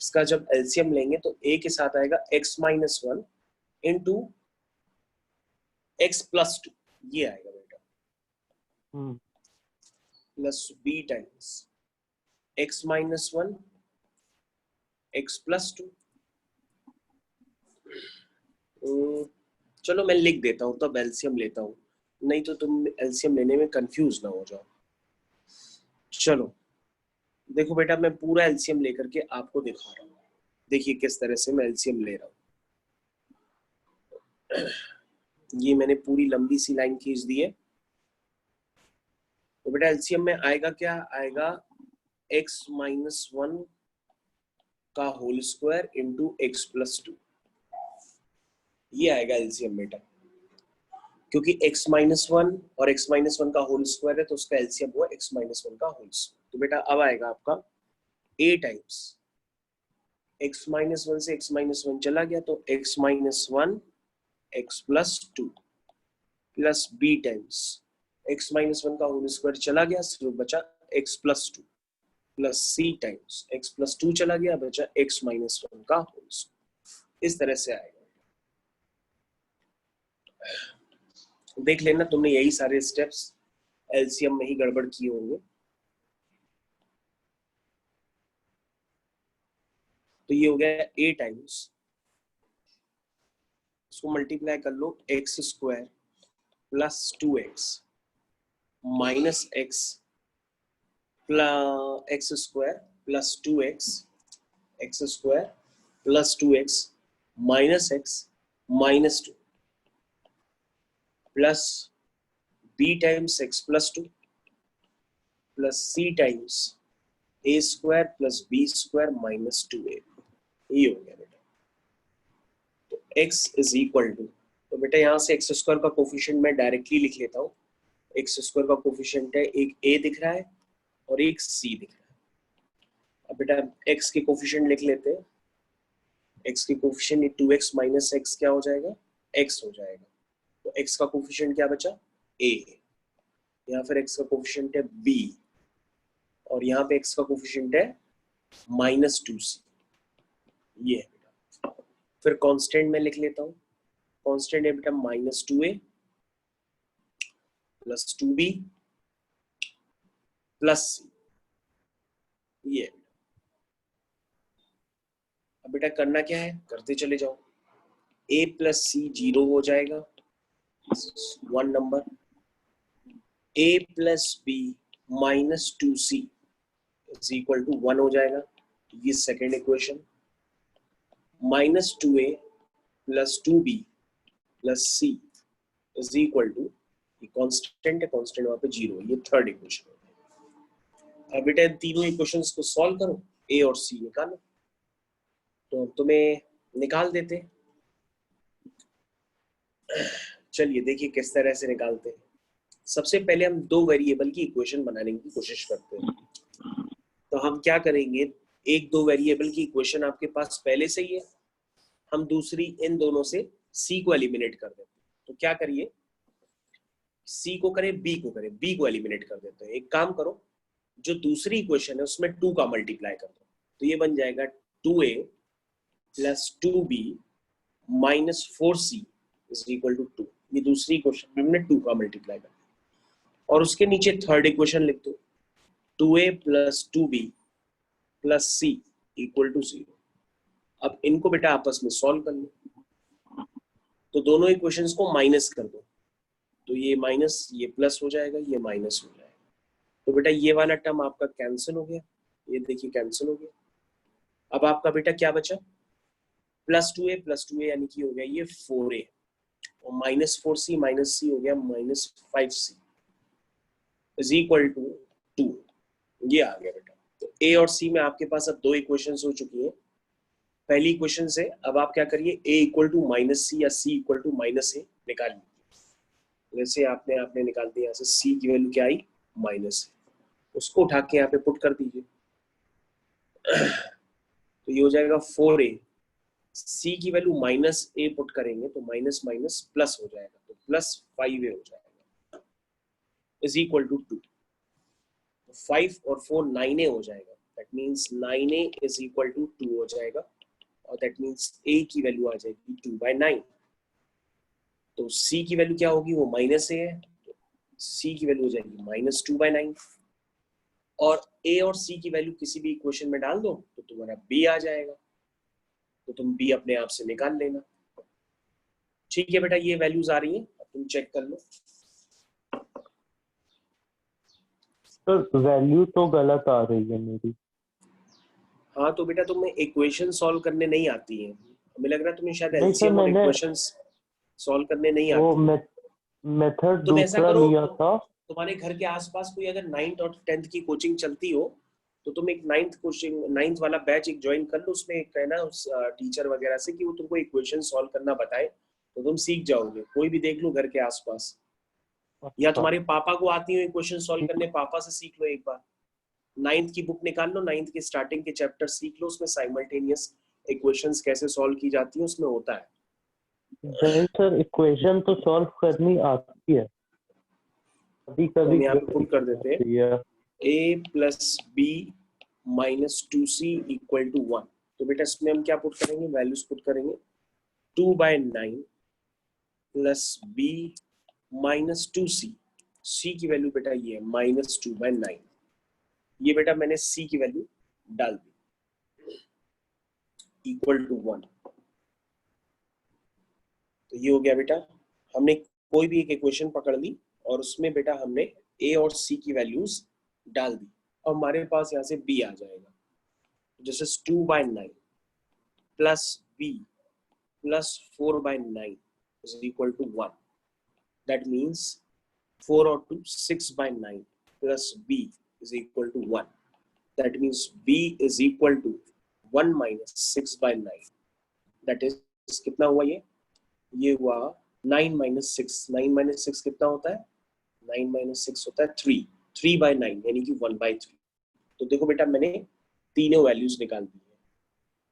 [SPEAKER 1] इसका जब एलसीएम लेंगे तो a के साथ आएगा x minus one into x plus two, ये आएगा बेटा, plus b times x minus one x plus to. चलो मैं लिख देता हूँ, तब एलसीएम लेता हूँ, नहीं तो तुम एलसीएम लेने में कंफ्यूज ना हो जाओ। चलो देखो बेटा, मैं पूरा एलसीएम लेकर के आपको दिखा रहा हूँ, देखिए किस तरह से मैं एलसीएम ले रहा हूँ। ये मैंने पूरी लंबी सी लाइन खींच दी है। तो बेटा एलसीएम में आएगा क्या, आएगा x माइनस वन का whole square into x plus two, ये आएगा एलसीएम बेटा, क्योंकि x माइनस वन और x माइनस वन का होल स्क्वायर है तो उसका एलसीएम हुआ x माइनस वन का होल स्क्वायर। तो बेटा अब आएगा आपका a times x minus one से x माइनस वन चला गया तो x minus one x plus two plus b times x minus one का होल स्क्वायर चला गया, सिर्फ बचा x plus two plus c times x plus to चला गया, बचा x माइनस वन का होल स्क्वायर। इस तरह से आएगा। देख लेना तुमने यही सारे स्टेप्स एलसीएम में ही गड़बड़ किए होंगे। तो ये हो गया a टाइम्स, इसको मल्टीप्लाई कर लो, x square plus two x minus x plus x square plus two x, x square plus two x minus x minus two plus b times x plus two plus c times a square plus b square minus two a. ये हो गया बेटा। तो x is equal to, तो बेटा यहाँ से x square का कोफिशिएंट मैं डायरेक्टली लिख लेता हूँ। एक्स स्क्वायर का कोफिशिएंट है, एक a दिख रहा है और एक c दिख रहा है। अब बेटा x के कोफिशिएंट लिख लेते हैं, x के कोफिशिएंट 2x माइनस एक्स क्या हो जाएगा, x हो जाएगा। तो x का कोफिशिएंट क्या बचा, a, यहाँ फिर x का कोफिशिएंट है b और यहाँ पे x का कोफिशिएंट है माइनस टू सी, ये है बेटा। फिर कांस्टेंट में लिख लेता हूँ, कांस्टेंट है बेटा minus two a plus two b plus c, ये है। अब बेटा करना क्या है, करते चले जाओ, a प्लस सी जीरो हो जाएगा, one number, a plus b minus two c is equal to one हो जाएगा, ये second equation, minus two a plus two b plus c is equal to, ये कांस्टेंट है, कांस्टेंट वहां पे zero, ये थर्ड इक्वेशन। अब बेटा तीनों इक्वेशंस को सॉल्व करो, a और c निकालो। तो तुम्हें निकाल देते, चलिए देखिए किस तरह से निकालते हैं। सबसे पहले हम दो वेरिएबल की इक्वेशन बनाने की कोशिश करते हैं। तो हम क्या करेंगे, एक दो वेरिएबल की इक्वेशन आपके पास पहले से ही है, हम दूसरी इन दोनों से c को एलिमिनेट कर देते हैं। तो क्या करिए, c को करें b को करें, b को एलिमिनेट कर देते हैं। एक काम करो, जो दूसरी इक्वेशन है उसमें 2 का मल्टीप्लाई कर दो, तो ये बन जाएगा 2a plus 2b minus 4c is equal to 2। ये दूसरी इक्वेशन में हमने 2 का मल्टीप्लाई कर दिया। और उसके नीचे थर्ड इक्वेशन लिख दो, 2a plus 2b plus c equal to 0। अब इनको बेटा आपस में सॉल्व कर लो, तो दोनों इक्वेशंस को माइनस कर दो, तो ये माइनस ये प्लस हो जाएगा, ये माइनस हो जाएगा। तो बेटा ये वाला टर्म आपका कैंसिल हो गया, ये देखिए कैंसिल हो गया। अब आपका बेटा क्या बचा, प्लस 2a यानी कि हो गया ये 4a, और माइनस 4c हो गया minus 5c is equal to 2। ये आ गया बेटा। तो a और c में आपके पास अब दो इक्वेशंस हो चुकी हैं। पहली इक्वेशन से अब आप क्या करिए, a equal to minus c या c इक्वल टू माइनस ए निकाल लीजिए। जैसे आपने निकाल दिया, यहाँ से c की वैल्यू क्या आई, माइनस है, उसको उठा के यहाँ पे पुट कर दीजिए। तो ये हो जाएगा 4a, c की वैल्यू माइनस ए पुट करेंगे तो माइनस माइनस प्लस हो जाएगा, तो प्लस 5a हो जाएगा इज इक्वल टू 2। 5 और 4 9a हो जाएगा, that means 9a is equal to 2 हो जाएगा, और दैट मीन्स a की वैल्यू आ जाएगी 2/9। तो c की वैल्यू क्या होगी, वो माइनस a है, तो c की वैल्यू हो जाएगी माइनस 2/9। और a और c की वैल्यू किसी भी इक्वेशन में डाल दो तो तुम्हारा b आ जाएगा, तो तुम b अपने आप से निकाल लेना। ठीक है बेटा, ये वैल्यूज आ रही हैं, अब तुम चेक कर लो।
[SPEAKER 2] तो वैल्यू तो गलत आ रही है मेरी।
[SPEAKER 1] हाँ तो बेटा तुम्हें इक्वेशन सॉल्व करने नहीं आती है, हमें लग रहा है तुम्हें शायद
[SPEAKER 2] नहीं सर,
[SPEAKER 1] एलसीएम और
[SPEAKER 2] मैंने
[SPEAKER 1] इक्वेशंस सॉल्व करने नहीं
[SPEAKER 2] वो
[SPEAKER 1] आती है।
[SPEAKER 2] मेथड
[SPEAKER 1] तुम ऐसा
[SPEAKER 2] दूसरा
[SPEAKER 1] करो,
[SPEAKER 2] लिया था।
[SPEAKER 1] तुम्हारे घर के आसपास कोई अगर 9th और 10th की कोचिंग चलती हो तो तुम एक 9th वाला बैच एक ज्वाइन कर लो, उसमें एक कहना उस टीचर वगैरह से कि वो तुमको इक्वेशन सॉल्व करना बताए, तो तुम सीख जाओगे। कोई भी देख लो घर के आसपास, या
[SPEAKER 2] अच्छा,
[SPEAKER 1] तुम्हारे पापा को आती हो इक्वेशन सॉल्व
[SPEAKER 2] ठीक।
[SPEAKER 1] करने, पापा से सीख लो एक बार। 9th की बुक निकाल लो, 9th के स्टार्टिंग के चैप्टर सीख लो, उसमें साइमल्टेनियस इक्वेशंस कैसे सॉल्व की जाती है उसमें होता है।
[SPEAKER 2] नहीं सर, इक्वेशन तो सॉल्व करनी आती है, कभी
[SPEAKER 1] तो
[SPEAKER 2] कभी
[SPEAKER 1] हम यहाँ पे पुट कर
[SPEAKER 2] गलती
[SPEAKER 1] देते हैं,
[SPEAKER 2] आती है।
[SPEAKER 1] a plus b minus 2c equal to 1। तो बेटा इसमें हम क्या पुट करेंगे, वैल्यूज पुट करेंगे 2/9 plus b minus 2c। c की वैल्यू बेटा ये है माइनस 2/9। ये बेटा मैंने c की वैल्यू डाल दी इक्वल टू 1। तो ये हो गया बेटा, हमने कोई भी एक इक्वेशन पकड़ ली और उसमें बेटा हमने a और c की वैल्यूज डाल दी, और हमारे पास यहाँ से b आ जाएगा। This is 2/9 plus b plus 4/9 is equal to 1। That means 4 और 2 6/9 plus b is equal to 1। That means b is equal to 1 minus 6/9। That is कितना हुआ, ये हुआ 9 माइनस 6। 9 माइनस 6 कितना होता है, 9 माइनस 6 होता है 3। 3/9 यानी कि 1/3। तो देखो बेटा मैंने तीनों वैल्यूज निकाल दी है।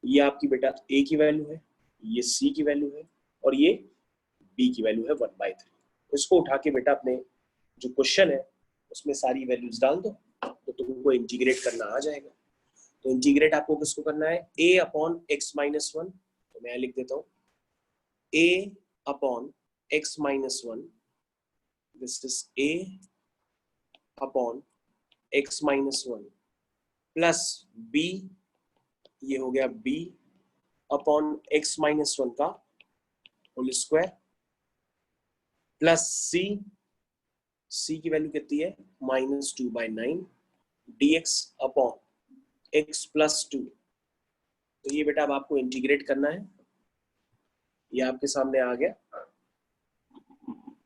[SPEAKER 1] ये आपकी बेटा a की वैल्यू है, ये c की वैल्यू है, और ये b की वैल्यू है 1/3। इसको उठा के बेटा अपने जो क्वेश्चन है उसमें सारी वैल्यूज डाल दो, तो तुमको इंटीग्रेट करना आ जाएगा। तो इंटीग्रेट आपको किसको करना है, a अपॉन x माइनस 1। तो मैं लिख देता हूँ a upon x minus 1, this is a upon x minus 1 plus b, ये हो गया b अपॉन x माइनस 1 का होल स्क्वायर, प्लस c की वैल्यू कितनी है minus 2/9 dx upon x plus 2। तो ये बेटा अब आपको इंटीग्रेट करना है, ये आपके सामने आ गया।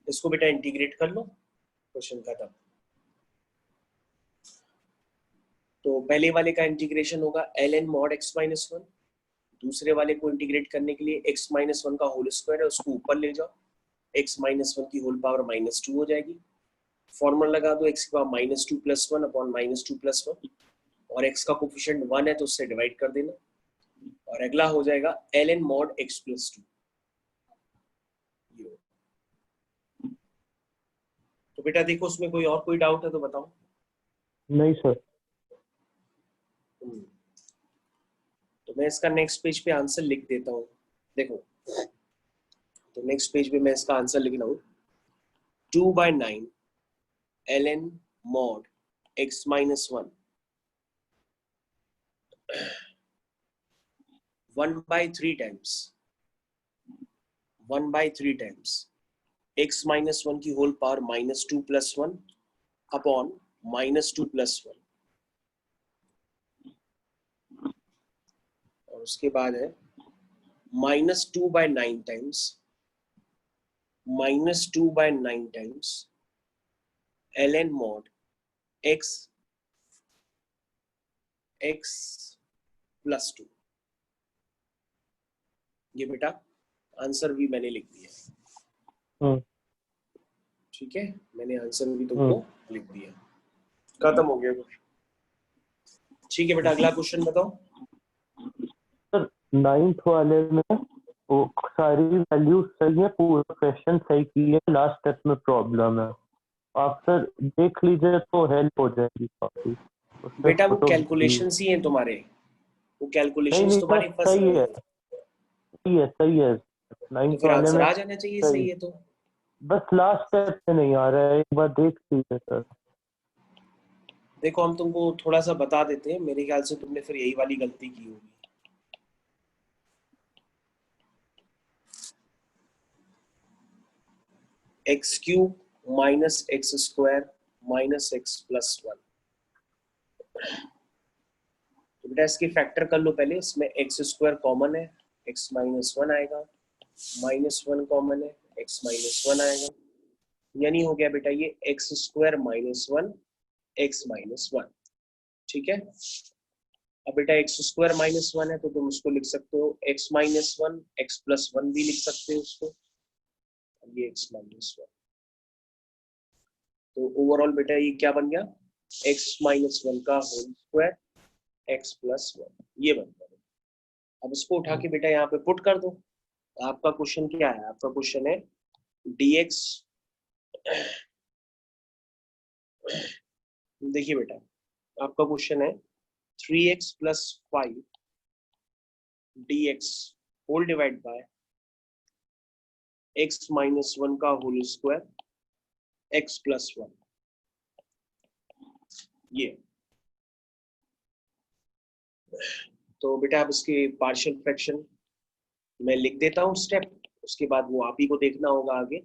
[SPEAKER 1] इसको बेटा इंटीग्रेट कर लो, क्वेश्चन खत्म। तो पहले वाले का इंटीग्रेशन होगा ln mod x माइनस 1, दूसरे वाले को इंटीग्रेट करने के लिए x माइनस 1 का होल स्क्वायर है उसको ऊपर ले जाओ, x माइनस वन की होल पावर माइनस टू हो जाएगी। फॉर्मूला लगा दो x की power minus two plus one upon minus two plus one, और x का कोफिशिएंट वन है तो उससे डिवाइड कर देना, और अगला हो जाएगा ln mod x plus two. तो बेटा देखो उसमें कोई और कोई डाउट है तो बताओ।
[SPEAKER 2] नहीं सर।
[SPEAKER 1] तो मैं इसका नेक्स्ट पेज पे आंसर लिख देता हूँ। देखो तो नेक्स्ट पेज पे मैं इसका आंसर लिख रहा हूँ, 2/9 ln mod x minus 1 1/3 times x minus 1 की whole power minus two plus one upon minus two plus one, और उसके बाद है -2/9 times ln mod x plus two. ये बेटा आंसर भी मैंने लिख दिया। ठीक है, मैंने आंसर भी तुमको लिख दिया, खत्म हो गया। ठीक है बेटा, अगला क्वेश्चन बताओ।
[SPEAKER 2] सर 9th वाले में वो सारी वैल्यू सही है, पूरा क्वेश्चन सही की है, लास्ट स्टेप में प्रॉब्लम है। आप सर देख लीजिए तो हेल्प हो जाएगी काफी।
[SPEAKER 1] बेटा वो कैलकुलेशंस ही हैं तुम्हारे, वो कैलकुलेशंस तुम्हारी फंस
[SPEAKER 2] सही
[SPEAKER 1] रही
[SPEAKER 2] है,
[SPEAKER 1] हैं।
[SPEAKER 2] सही है
[SPEAKER 1] तो
[SPEAKER 2] 9th
[SPEAKER 1] फिर
[SPEAKER 2] वाले
[SPEAKER 1] आंसर
[SPEAKER 2] में
[SPEAKER 1] आ जाना चाहिए सही है तो।
[SPEAKER 2] बस लास्ट स्टेप पे नहीं आ रहा है, एक बार देख लीजिए सर।
[SPEAKER 1] देखो हम तुमको थोड़ा सा बता देते हैं, मेरे ख्याल से तुमने फिर यही वाली गलती की होगी। X cube minus x square minus x plus one. तो बेटा इसके फैक्टर कर लो पहले, इसमें एक्स स्क्वायर कॉमन है, एक्स माइनस वन आएगा, माइनस वन कॉमन है, एक्स माइनस वन आएगा, यानी हो गया बेटा ये x square minus one x minus one. ठीक है, अब बेटा एक्स स्क्वायर माइनस वन है तो तुम उसको लिख सकते हो x minus one, x plus one भी लिख सकते हो उसको, ये एक्स माइनस वन। तो ओवरऑल बेटा ये क्या बन गया, एक्स माइनस वन का whole square x plus one, ये बन गया। अब इसको उठा के बेटा यहाँ पे पुट कर दो। आपका क्वेश्चन क्या है, आपका क्वेश्चन है dx, देखिए बेटा आपका क्वेश्चन है 3x plus 5 dx whole divide by x minus one का whole square x plus one. ये तो बेटा आप इसके पार्शियल फ्रैक्शन मैं लिख देता हूँ स्टेप, उसके बाद वो आप ही को देखना होगा आगे।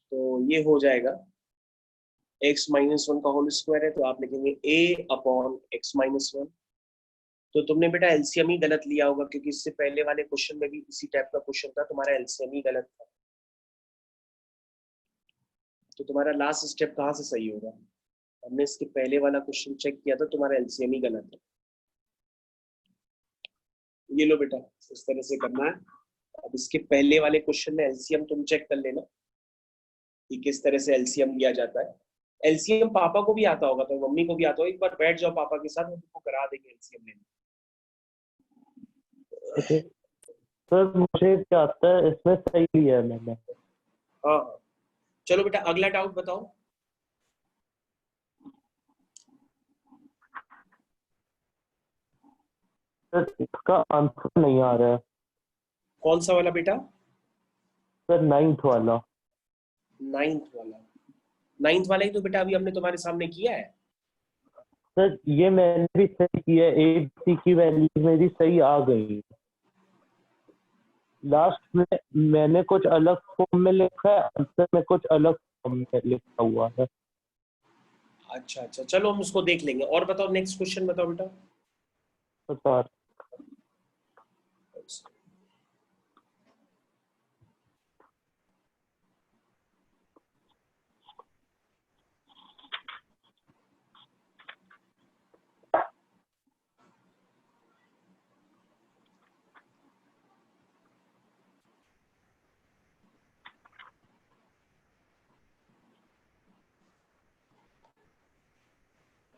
[SPEAKER 1] तो ये हो जाएगा x माइनस वन का होल स्क्वायर है तो आप लिखेंगे a upon x minus one. तो तुमने बेटा एलसीएम ही गलत लिया होगा, क्योंकि इससे पहले वाले क्वेश्चन में भी इसी टाइप का क्वेश्चन था, तुम्हारा एलसीएम ही गलत था। तो तुम्हारा लास्ट स्टेप कहाँ से सही होगा, हमने इसके पहले वाला क्वेश्चन चेक किया था, तुम्हारा एलसीएम ही गलत है। ये लो बेटा इस तरह से करना है। अब इसके पहले वाले क्वेश्चन में एलसीएम तुम चेक कर लेना कि किस तरह से एलसीएम लिया जाता है। एलसीएम पापा को भी आता होगा तो मम्मी को भी आता होगा, एक बार बैठ जाओ पापा के साथ, वो तुमको करा देंगे एलसीएम लेने।
[SPEAKER 2] सर मुझे क्या आता है, इसमें सही लिया है मैंने।
[SPEAKER 1] हाँ हाँ, चलो बेटा अगला डाउट बताओ।
[SPEAKER 2] सर इसका आंसर नहीं आ रहा है।
[SPEAKER 1] कौन सा वाला बेटा?
[SPEAKER 2] सर 9th वाला।
[SPEAKER 1] 9th वाला ही तो बेटा अभी हमने तुम्हारे सामने किया है।
[SPEAKER 2] सर ये मैंने भी सही किया, ए बी की वैल्यू मेरी सही आ गई। लास्ट में मैंने कुछ अलग फॉर्म में लिखा है, आंसर में कुछ अलग फॉर्म में लिखा हुआ है।
[SPEAKER 1] अच्छा अच्छा, चलो हम उसको देख लेंगे। और बताओ नेक्स्ट क्वेश्चन बताओ बेटा।
[SPEAKER 2] सर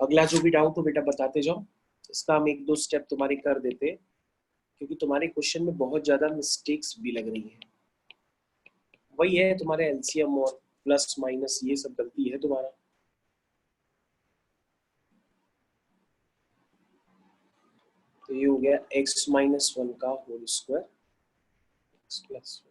[SPEAKER 1] अगला जो भी डाउट हो बेटा बताते जाओ, इसका हम एक दो स्टेप तुम्हारे कर देते हैं, क्योंकि तुम्हारे क्वेश्चन में बहुत ज्यादा मिस्टेक्स भी लग रही है। वही है तुम्हारे एलसीएम और प्लस माइनस, ये सब गलती है तुम्हारा। तो ये हो गया x-1 का होल स्क्वायर x+1।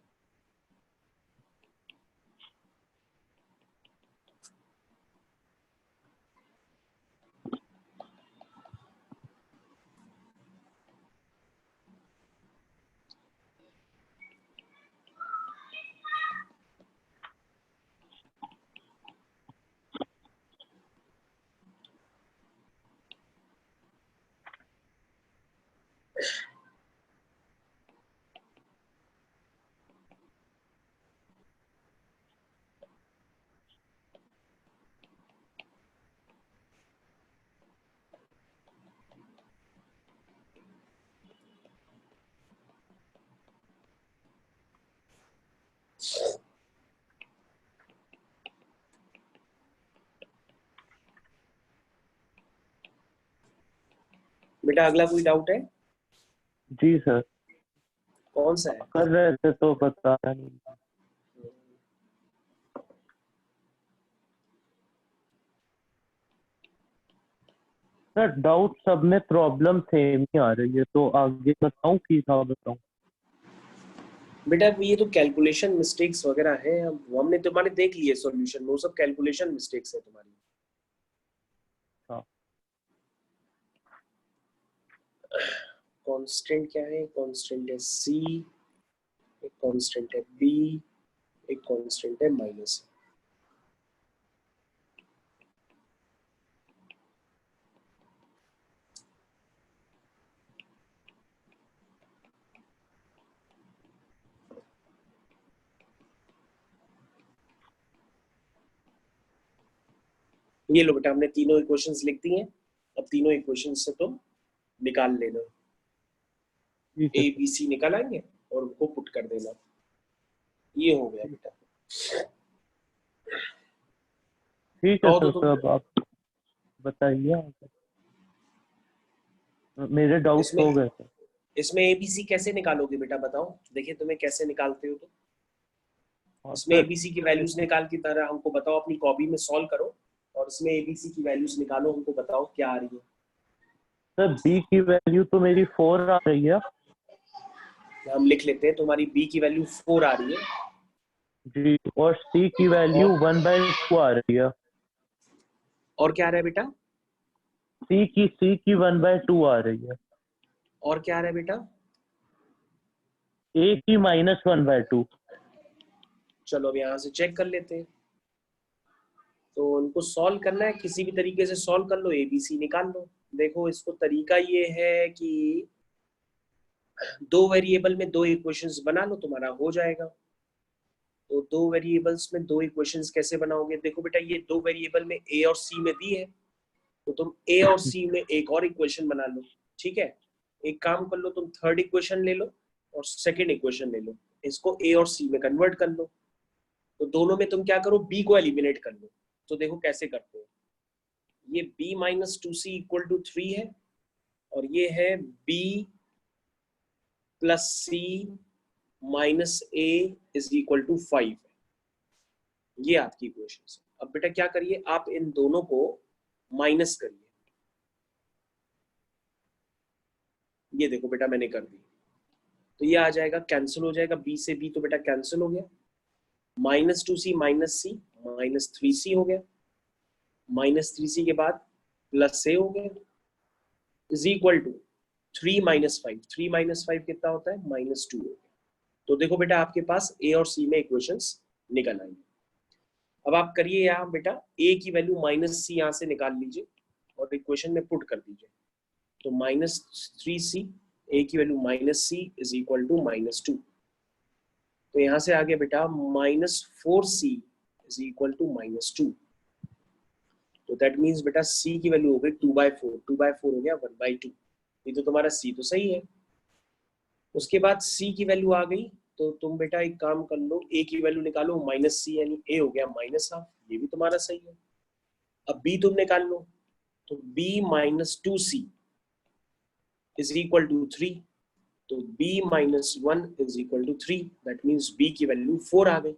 [SPEAKER 1] बेटा अगला कोई डाउट है?
[SPEAKER 2] जी सर,
[SPEAKER 1] कौन सा है?
[SPEAKER 2] कर रहे थे तो बता नहीं। सर डाउट सब में प्रॉब्लम सेम ही आ रही है, तो आगे बताऊं कि क्या बताऊं?
[SPEAKER 1] बेटा ये तो कैलकुलेशन मिस्टेक्स वगैरह है, अब वो हमने तुम्हारे देख लिए सॉल्यूशन में, वो सब कैलकुलेशन मिस्टेक्स है तुम्हारी।
[SPEAKER 2] हाँ।
[SPEAKER 1] कांस्टेंट क्या है? कांस्टेंट है c, एक कांस्टेंट है b, एक कांस्टेंट है माइनस। ये लो बेटा, हमने तीनों इक्वेशंस लिख दी हैं, अब तीनों इक्वेशंस से तुम निकाल लेना,
[SPEAKER 2] ठीक
[SPEAKER 1] ए
[SPEAKER 2] है
[SPEAKER 1] बी सी निकाल आएंगे और उनको पुट कर देना। ये हो गया बेटा।
[SPEAKER 2] ठीक है
[SPEAKER 1] और
[SPEAKER 2] सर,
[SPEAKER 1] तो तुम
[SPEAKER 2] अब आप बताइए आगे। मेरे डाउट्स
[SPEAKER 1] इसमें
[SPEAKER 2] हो गए सर।
[SPEAKER 1] इसमें एबीसी कैसे निकालोगे बेटा, बताओ देखिए तुम्हें कैसे निकालते हो। तो
[SPEAKER 2] हाँ
[SPEAKER 1] इसमें
[SPEAKER 2] सर,
[SPEAKER 1] एबीसी की वैल्यूज निकाल की तरह हमको बताओ, अपनी कॉपी में सॉल्व करो और इसमें एबीसी की वैल्यूज निकालो, हमको बताओ क्या आ रही है।
[SPEAKER 2] सर बी की वैल्यू तो मेरी 4 आ रही है।
[SPEAKER 1] हम लिख लेते हैं, तुम्हारी बी की वैल्यू 4 आ रही है
[SPEAKER 2] जी, और सी की वैल्यू
[SPEAKER 1] और
[SPEAKER 2] 1/2 आ रही है।
[SPEAKER 1] क्या आ रहा है बेटा?
[SPEAKER 2] सी की 1/2 आ रही है।
[SPEAKER 1] और क्या आ रहा है बेटा?
[SPEAKER 2] ए की -1/2।
[SPEAKER 1] चलो अब यहाँ से चेक कर लेते हैं। तो उनको सॉल्व करना है, किसी भी तरीके से सॉल्व कर लो, एबीसी निकाल लो। देखो इसको तरीका ये है कि दो वेरिएबल में दो इक्वेशंस बना लो, तुम्हारा हो जाएगा। तो दो वेरिएबल्स में दो इक्वेशंस कैसे बनाओगे? देखो बेटा ये दो वेरिएबल में ए और सी में दी है, तो तुम ए और सी में एक और इक्वेशन बना लो। ठीक है, एक काम कर लो, तुम थर्ड इक्वेशन ले लो और सेकंड इक्वेशन ले लो, इसको ए और सी में कन्वर्ट कर लो। तो दोनों में तुम क्या करो, बी को एलिमिनेट कर लो। तो देखो कैसे करते हो। ये b minus two c equal to 3 है और ये है b plus c minus a is equal to 5। ये आपकी इक्वेशन है। अब बेटा क्या करिए, आप इन दोनों को माइनस करिए। ये देखो बेटा मैंने कर दी, तो ये आ जाएगा, कैंसिल हो जाएगा, b से b तो बेटा कैंसिल हो गया, -2c -3c हो गया, -3c के बाद प्लस a हो गया is equal to 3 minus 5। 3 minus 5 कितना होता है? -2 हो गया। तो देखो बेटा आपके पास ए और सी में इक्वेशंस निकल आएंगे। अब आप करिए यहाँ बेटा, ए की वैल्यू -c यहाँ से निकाल लीजिए और इक्वेशन में पुट कर दीजिए। तो -3c, ए की value -c is equal to -2। तो यहाँ से आ गया बेटा -4c इज इक्वल टू -2। तो दैट मीन्स बेटा c की वैल्यू हो गई 2/4, 2/4 हो गया 1/2। ये तो तुम्हारा c तो सही है। उसके बाद c की वैल्यू आ गई, तो तुम बेटा एक काम कर लो, a की वैल्यू निकालो -c, यानी a हो गया -1/2, ये भी तुम्हारा सही है। अब b तुम निकाल लो, तो b minus 2c is equal to 3, तो b minus 1 is equal to 3, that means b की वैल्यू 4 आ गई।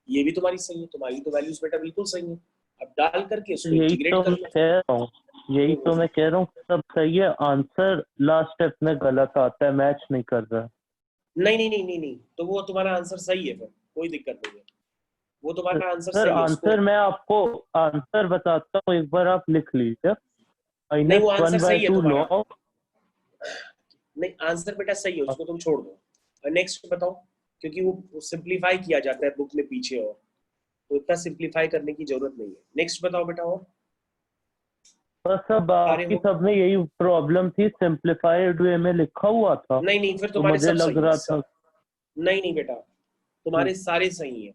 [SPEAKER 1] ये भी तुम्हारी सही है, तुम्हारी तो वैल्यूज बेटा बिल्कुल सही है। अब डाल करके इसको
[SPEAKER 2] यही
[SPEAKER 1] इंटीग्रेट
[SPEAKER 2] तो
[SPEAKER 1] कर
[SPEAKER 2] मैं
[SPEAKER 1] लो।
[SPEAKER 2] कह रहा हूँ, यही तो मैं कह रहा हूँ, सब सही है, आंसर लास्ट स्टेप में गलत आता है, मैच नहीं कर रहा।
[SPEAKER 1] नहीं नहीं नहीं नहीं नहीं, तो वो तुम्हारा आंसर सही है, फिर कोई दिक्कत नहीं है, वो तुम्हारा आंसर
[SPEAKER 2] सर
[SPEAKER 1] सही है उसको।
[SPEAKER 2] आंसर मैं आपको आंसर बताता हूँ, एक बार आप लिख लीजिए।
[SPEAKER 1] नहीं वो
[SPEAKER 2] माइनस
[SPEAKER 1] आंसर
[SPEAKER 2] वन बाई
[SPEAKER 1] सही है
[SPEAKER 2] टू
[SPEAKER 1] तुम्हारा,
[SPEAKER 2] लॉग।
[SPEAKER 1] नहीं आंसर बेटा सही है, उसको तुम छोड़ दो। नेक्स्ट बताओ, क्योंकि वो सिंप्लीफाई किया जाता है बुक में पीछे, और तो इतना सिंप्लीफाई करने की जरूरत नहीं है। नेक्स्ट बताओ बेटा। और
[SPEAKER 2] बस सब
[SPEAKER 1] सारे
[SPEAKER 2] बाकी
[SPEAKER 1] हो,
[SPEAKER 2] सब में यही प्रॉब्लम थी, सिंप्लीफाइड वे में लिखा हुआ था,
[SPEAKER 1] नहीं नहीं फिर
[SPEAKER 2] तो
[SPEAKER 1] तुम्हारे
[SPEAKER 2] मुझे
[SPEAKER 1] सब
[SPEAKER 2] लग
[SPEAKER 1] सही है
[SPEAKER 2] रहा था।
[SPEAKER 1] सब। नहीं नहीं बेटा, तुम्हारे सारे सही है।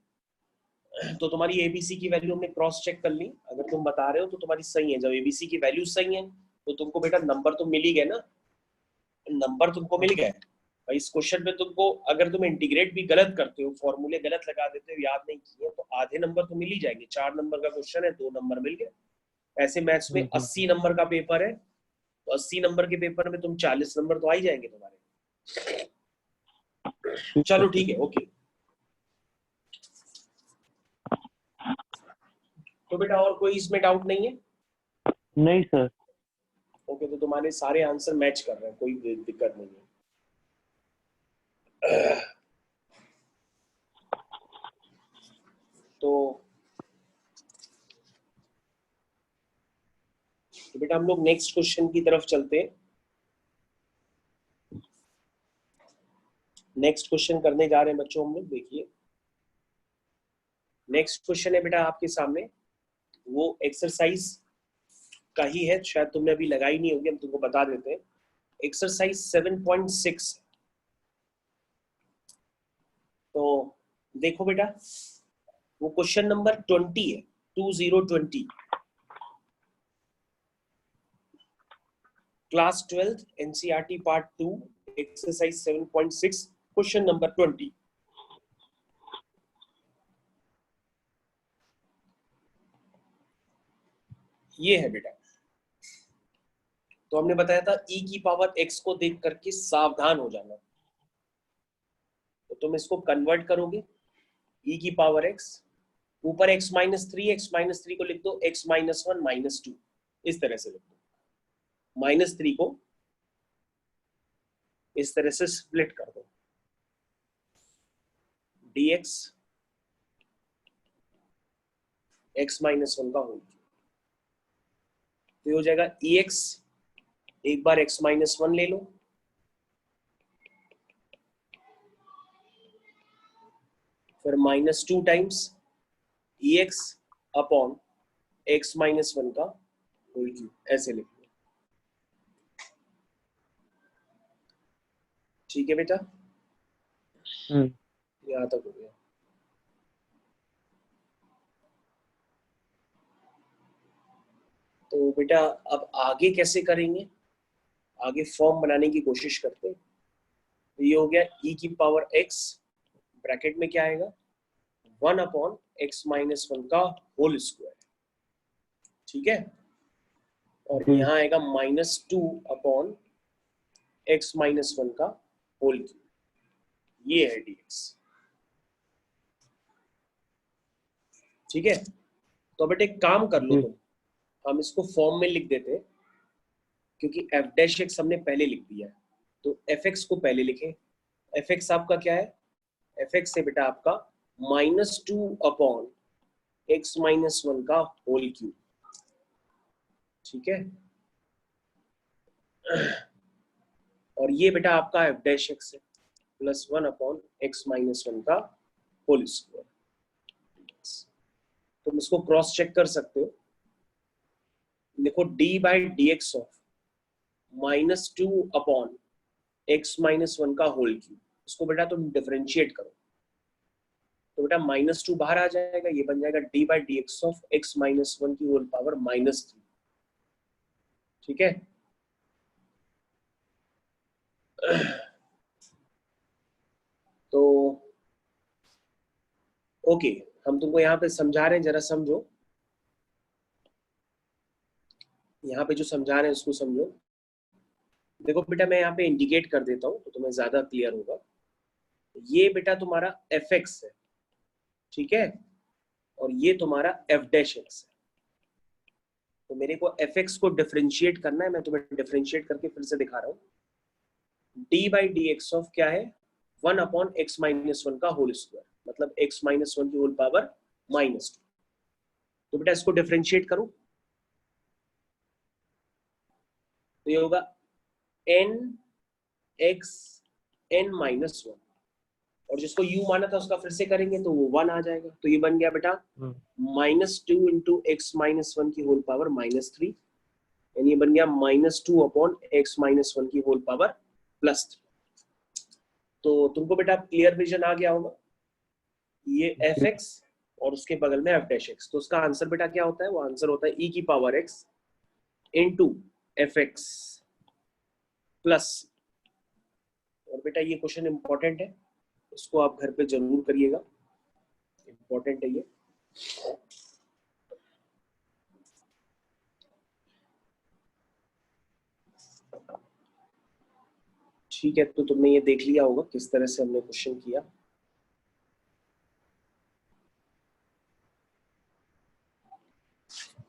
[SPEAKER 1] तो तुम्हारी एबीसी की वैल्यू हमने क्रॉस चेक कर ली, अगर तुम बता रहे हो तो तुम्हारी सही है। जब एबीसी की वैल्यू सही है तो तुमको बेटा नंबर तो मिल ही गए ना, नंबर तुमको मिल गए भाई। इस क्वेश्चन में तुमको, अगर तुम इंटीग्रेट भी गलत करते हो, फॉर्मूले गलत लगा देते हो, याद नहीं किए, तो आधे नंबर तो मिल ही जाएंगे। 4 नंबर का क्वेश्चन है, 2 नंबर मिल गए। ऐसे मैथ्स में 80 नंबर का पेपर है, तो 80 नंबर के पेपर में तुम 40 नंबर तो आ ही जाएंगे तुम्हारे। चलो ठीक है, ओके। तो बेटा और कोई इसमें डाउट नहीं है?
[SPEAKER 2] नहीं सर।
[SPEAKER 1] ओके, तो तुम्हारे सारे आंसर मैच कर रहे हैं, कोई दिक्कत नहीं है। तो बेटा हम लोग नेक्स्ट क्वेश्चन की तरफ चलते हैं। नेक्स्ट क्वेश्चन करने जा रहे हैं बच्चों हम लोग, देखिए नेक्स्ट क्वेश्चन है बेटा आपके सामने, वो एक्सरसाइज का ही है, शायद तुमने अभी लगाई नहीं होगी, हम तुमको बता देते हैं। एक्सरसाइज 7.6। तो देखो बेटा, वो क्वेश्चन नंबर 20 है, 2020, class 12 NCERT part 2, exercise 7.6, question number 20। ये है बेटा। तो हमने बताया था e की पावर x को देख करके सावधान हो जाना, तो तुम इसको कन्वर्ट करोगे, e की पावर x, ऊपर x माइनस थ्री को लिख दो, x माइनस 1 माइनस 2, इस तरह से लिख दो। माइनस 3 को इस तरह से स्प्लिट कर दो, dx x माइनस 1 का होल, तो हो जाएगा ex, एक बार x माइनस 1 ले लो, फिर minus 2 times ex upon x minus 1 का होल क्यूब, ऐसे लिख लो। ठीक है बेटा, यहां तक हो गया। तो बेटा अब आगे कैसे करेंगे, आगे फॉर्म बनाने की कोशिश करते हैं। तो ये हो गया e की पावर x, ब्रैकेट में क्या आएगा, 1 अपॉन x माइनस 1 का होल स्क्वायर, ठीक है, और यहाँ आएगा -2 अपॉन x माइनस 1 का होल क्यूब, ये है dx। ठीक है, तो बेटे एक काम कर लो तुम, हम इसको फॉर्म में लिख देते हैं, क्योंकि f डैश x हमने पहले लिख दिया है, तो fx को पहले लिखें। fx आपका क्या है, fx है बेटा आपका -2 अपॉन x माइनस 1 का होल क्यूब, ठीक है, और ये बेटा आपका f डैश x है प्लस 1 अपॉन x माइनस 1 का होल स्क्वायर। तुम इसको क्रॉस चेक कर सकते हो, देखो d by d x of -2 upon x minus 1 का होल क्यूब, इसको बेटा तुम डिफरेंशिएट करो, तो बेटा -2 बाहर आ जाएगा, ये बन जाएगा d by d x of x minus 1 की होल पावर -3, ठीक है। तो ओके, हम तुमको यहाँ पे समझा रहे हैं, जरा समझो। यहाँ पे जो समझा रहे हैं उसको समझो। देखो बेटा मैं यहाँ पे इंडिकेट कर देता हूँ तो तुम्हें ज्यादा क्लियर होगा। ये बेटा तुम्हारा एफ एक्स है, ठीक है, और ये तुम्हारा एफ डैश एक्स है। तो मेरे को एफ एक्स को डिफरेंशिएट करना है, मैं तुम्हें डिफरेंशिएट करके फिर से दिखा रहा हूँ। D by d x of क्या है, 1/x-1 का होल स्क्वायर, मतलब x-1 की होल पावर -2। तो बेटा इसको डिफरेंशिएट करूं तो ये होगा n x n-1, और जिसको u माना था उसका फिर से करेंगे तो वो 1 आ जाएगा। तो ये बन गया बेटा -2 इंटू x-1 की होल पावर -3, यानी ये बन गया -2/x-1 की होल पावर +3। तो तुमको बेटा क्लियर विजन आ गया होगा। ये एफ एक्स और उसके बगल में एफ डैश एक्स, तो उसका आंसर बेटा क्या होता है, वो आंसर होता है e की power x into F x plus. और बेटा ये क्वेश्चन इंपॉर्टेंट है, इसको आप घर पे जरूर करिएगा, इंपॉर्टेंट है ये। ठीक है, तो तुमने ये देख लिया होगा किस तरह से हमने क्वेश्चन किया।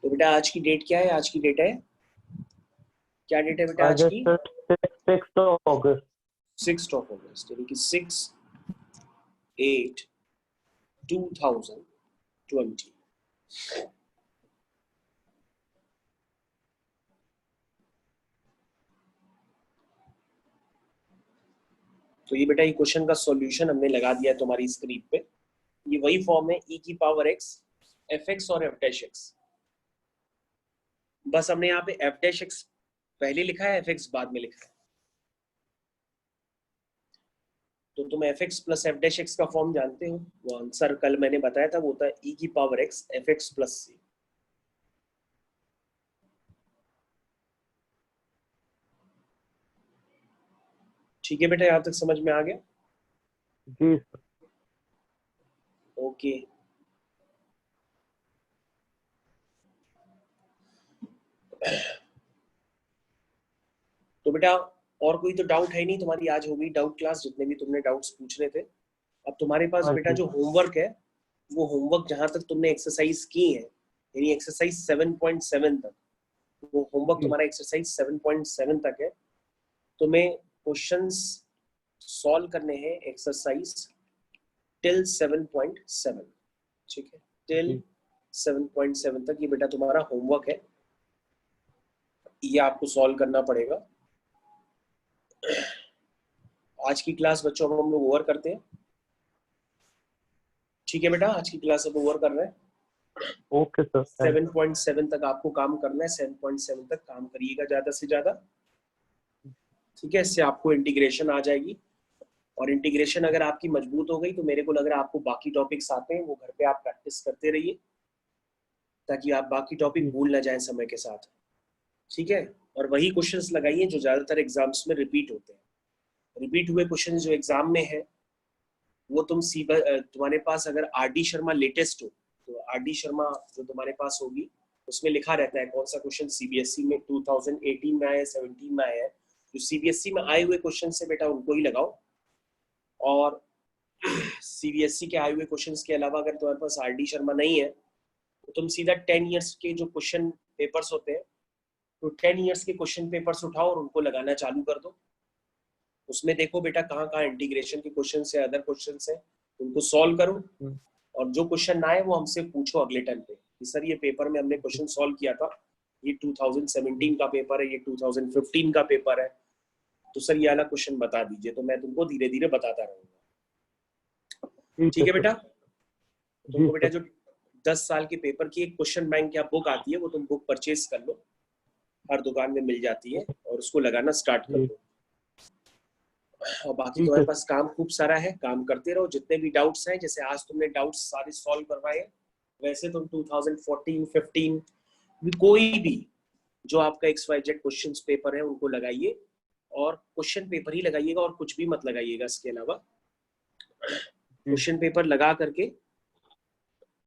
[SPEAKER 1] तो बेटा आज की डेट क्या है, आज की डेट है, क्या डेट है बेटा आज की,
[SPEAKER 2] 6th अगस्त
[SPEAKER 1] 6th अगस्त, यानी कि 6/8/2020। तो ये बेटा ये क्वेश्चन का सॉल्यूशन हमने लगा दिया है तुम्हारी स्क्रीन पे। ये वही फॉर्म है e की पावर x, एफ एक्स और एफ डैश एक्स। बस हमने यहाँ पे एफ डैश एक्स पहले लिखा है, एफ एक्स बाद में लिखा है। तो तुम F x plus F dash x का फॉर्म जानते हो, वो आंसर कल मैंने बताया था, वो होता है e की power x F x plus c। ठीक है बेटा, यहाँ तक समझ में आ गया?
[SPEAKER 2] जी सर।
[SPEAKER 1] ओके। तो बेटा और कोई तो डाउट है नहीं, तुम्हारी आज हो गई डाउट क्लास, जितने भी तुमने डाउट्स पूछ रहे थे। अब तुम्हारे पास
[SPEAKER 2] हाँ
[SPEAKER 1] बेटा
[SPEAKER 2] जी।
[SPEAKER 1] जो होमवर्क है, वो होमवर्क जहां तक तुमने एक्सरसाइज की है, यानी एक्सरसाइज 7.7 तक, वो होमवर्क
[SPEAKER 2] जी
[SPEAKER 1] तुम्हारा एक्सरसाइज 7.7 तक है। तुम्हें क्वेश्चंस सॉल्व करने हैं एक्सरसाइज टिल 7.7, ठीक है, टिल
[SPEAKER 2] जी
[SPEAKER 1] 7.7 तक ये बेटा तुम्हारा होमवर्क है, ये आपको सॉल्व करना पड़ेगा। आज की क्लास बच्चों को हम लोग ओवर करते हैं, ठीक है बेटा, आज की क्लास अब ओवर कर रहे हैं।
[SPEAKER 2] Okay sir.
[SPEAKER 1] 7.7 तक आपको काम करना है, 7.7 तक काम करिएगा ज्यादा से ज्यादा, ठीक है, इससे आपको इंटीग्रेशन आ जाएगी। और इंटीग्रेशन अगर आपकी मजबूत हो गई तो मेरे को लग रहा है आपको बाकी टॉपिक्स आते हैं, वो घर पे आप प्रैक्टिस करते रहिए, ताकि आप बाकी टॉपिक भूल ना जाएं समय के साथ, ठीक है। और वही क्वेश्चंस लगाइए जो ज्यादातर एग्जाम्स में रिपीट होते हैं। रिपीट हुए क्वेश्चन जो एग्जाम में है वो तुम तुम्हारे पास अगर आर डी शर्मा लेटेस्ट हो, तो आर डी शर्मा जो तुम्हारे पास होगी उसमें लिखा रहता है कौन सा क्वेश्चन सीबीएसई में 2018 में आया, 17 में आया है। जो सीबीएसई में आए हुए क्वेश्चन से बेटा उनको ही लगाओ, और सीबीएसई के आए हुए क्वेश्चंस के अलावा अगर तुम्हारे पास आर डी शर्मा नहीं है तो तुम सीधा 10 इयर्स के जो क्वेश्चन पेपर्स होते हैं, तो 10 इयर्स के क्वेश्चन पेपर्स उठाओ और उनको लगाना चालू कर दो। उसमें देखो बेटा कहाँ कहाँ इंटीग्रेशन के क्वेश्चन है, अदर क्वेश्चन है, उनको सॉल्व करो। और जो क्वेश्चन ना आए वो हमसे पूछो अगले टाइम पे कि सर ये पेपर में हमने क्वेश्चन सॉल्व किया था, ये 2017 का पेपर है, ये 2015 का पेपर है, तो सर ये वाला क्वेश्चन बता दीजिए, तो मैं तुमको धीरे धीरे बताता रहूंगा, ठीक है बेटा। तुमको बेटा जो 10 साल के पेपर की एक क्वेश्चन बैंक या बुक आती है, वो तुम बुक परचेज कर लो, हर दुकान में मिल जाती है, और उसको लगाना स्टार्ट कर दो। और बाकी तुम्हारे पास काम खूब सारा है, काम करते रहो। जितने भी डाउट्स हैं, जैसे आज तुमने डाउट्स सारे सॉल्व करवाए, वैसे तुम 2014, 15 कोई भी जो आपका XYZ क्वेश्चंस पेपर है उनको लगाइए, और क्वेश्चन पेपर ही लगाइएगा और कुछ भी मत लगाइएगा। इसके अलावा क्वेश्चन पेपर लगा करके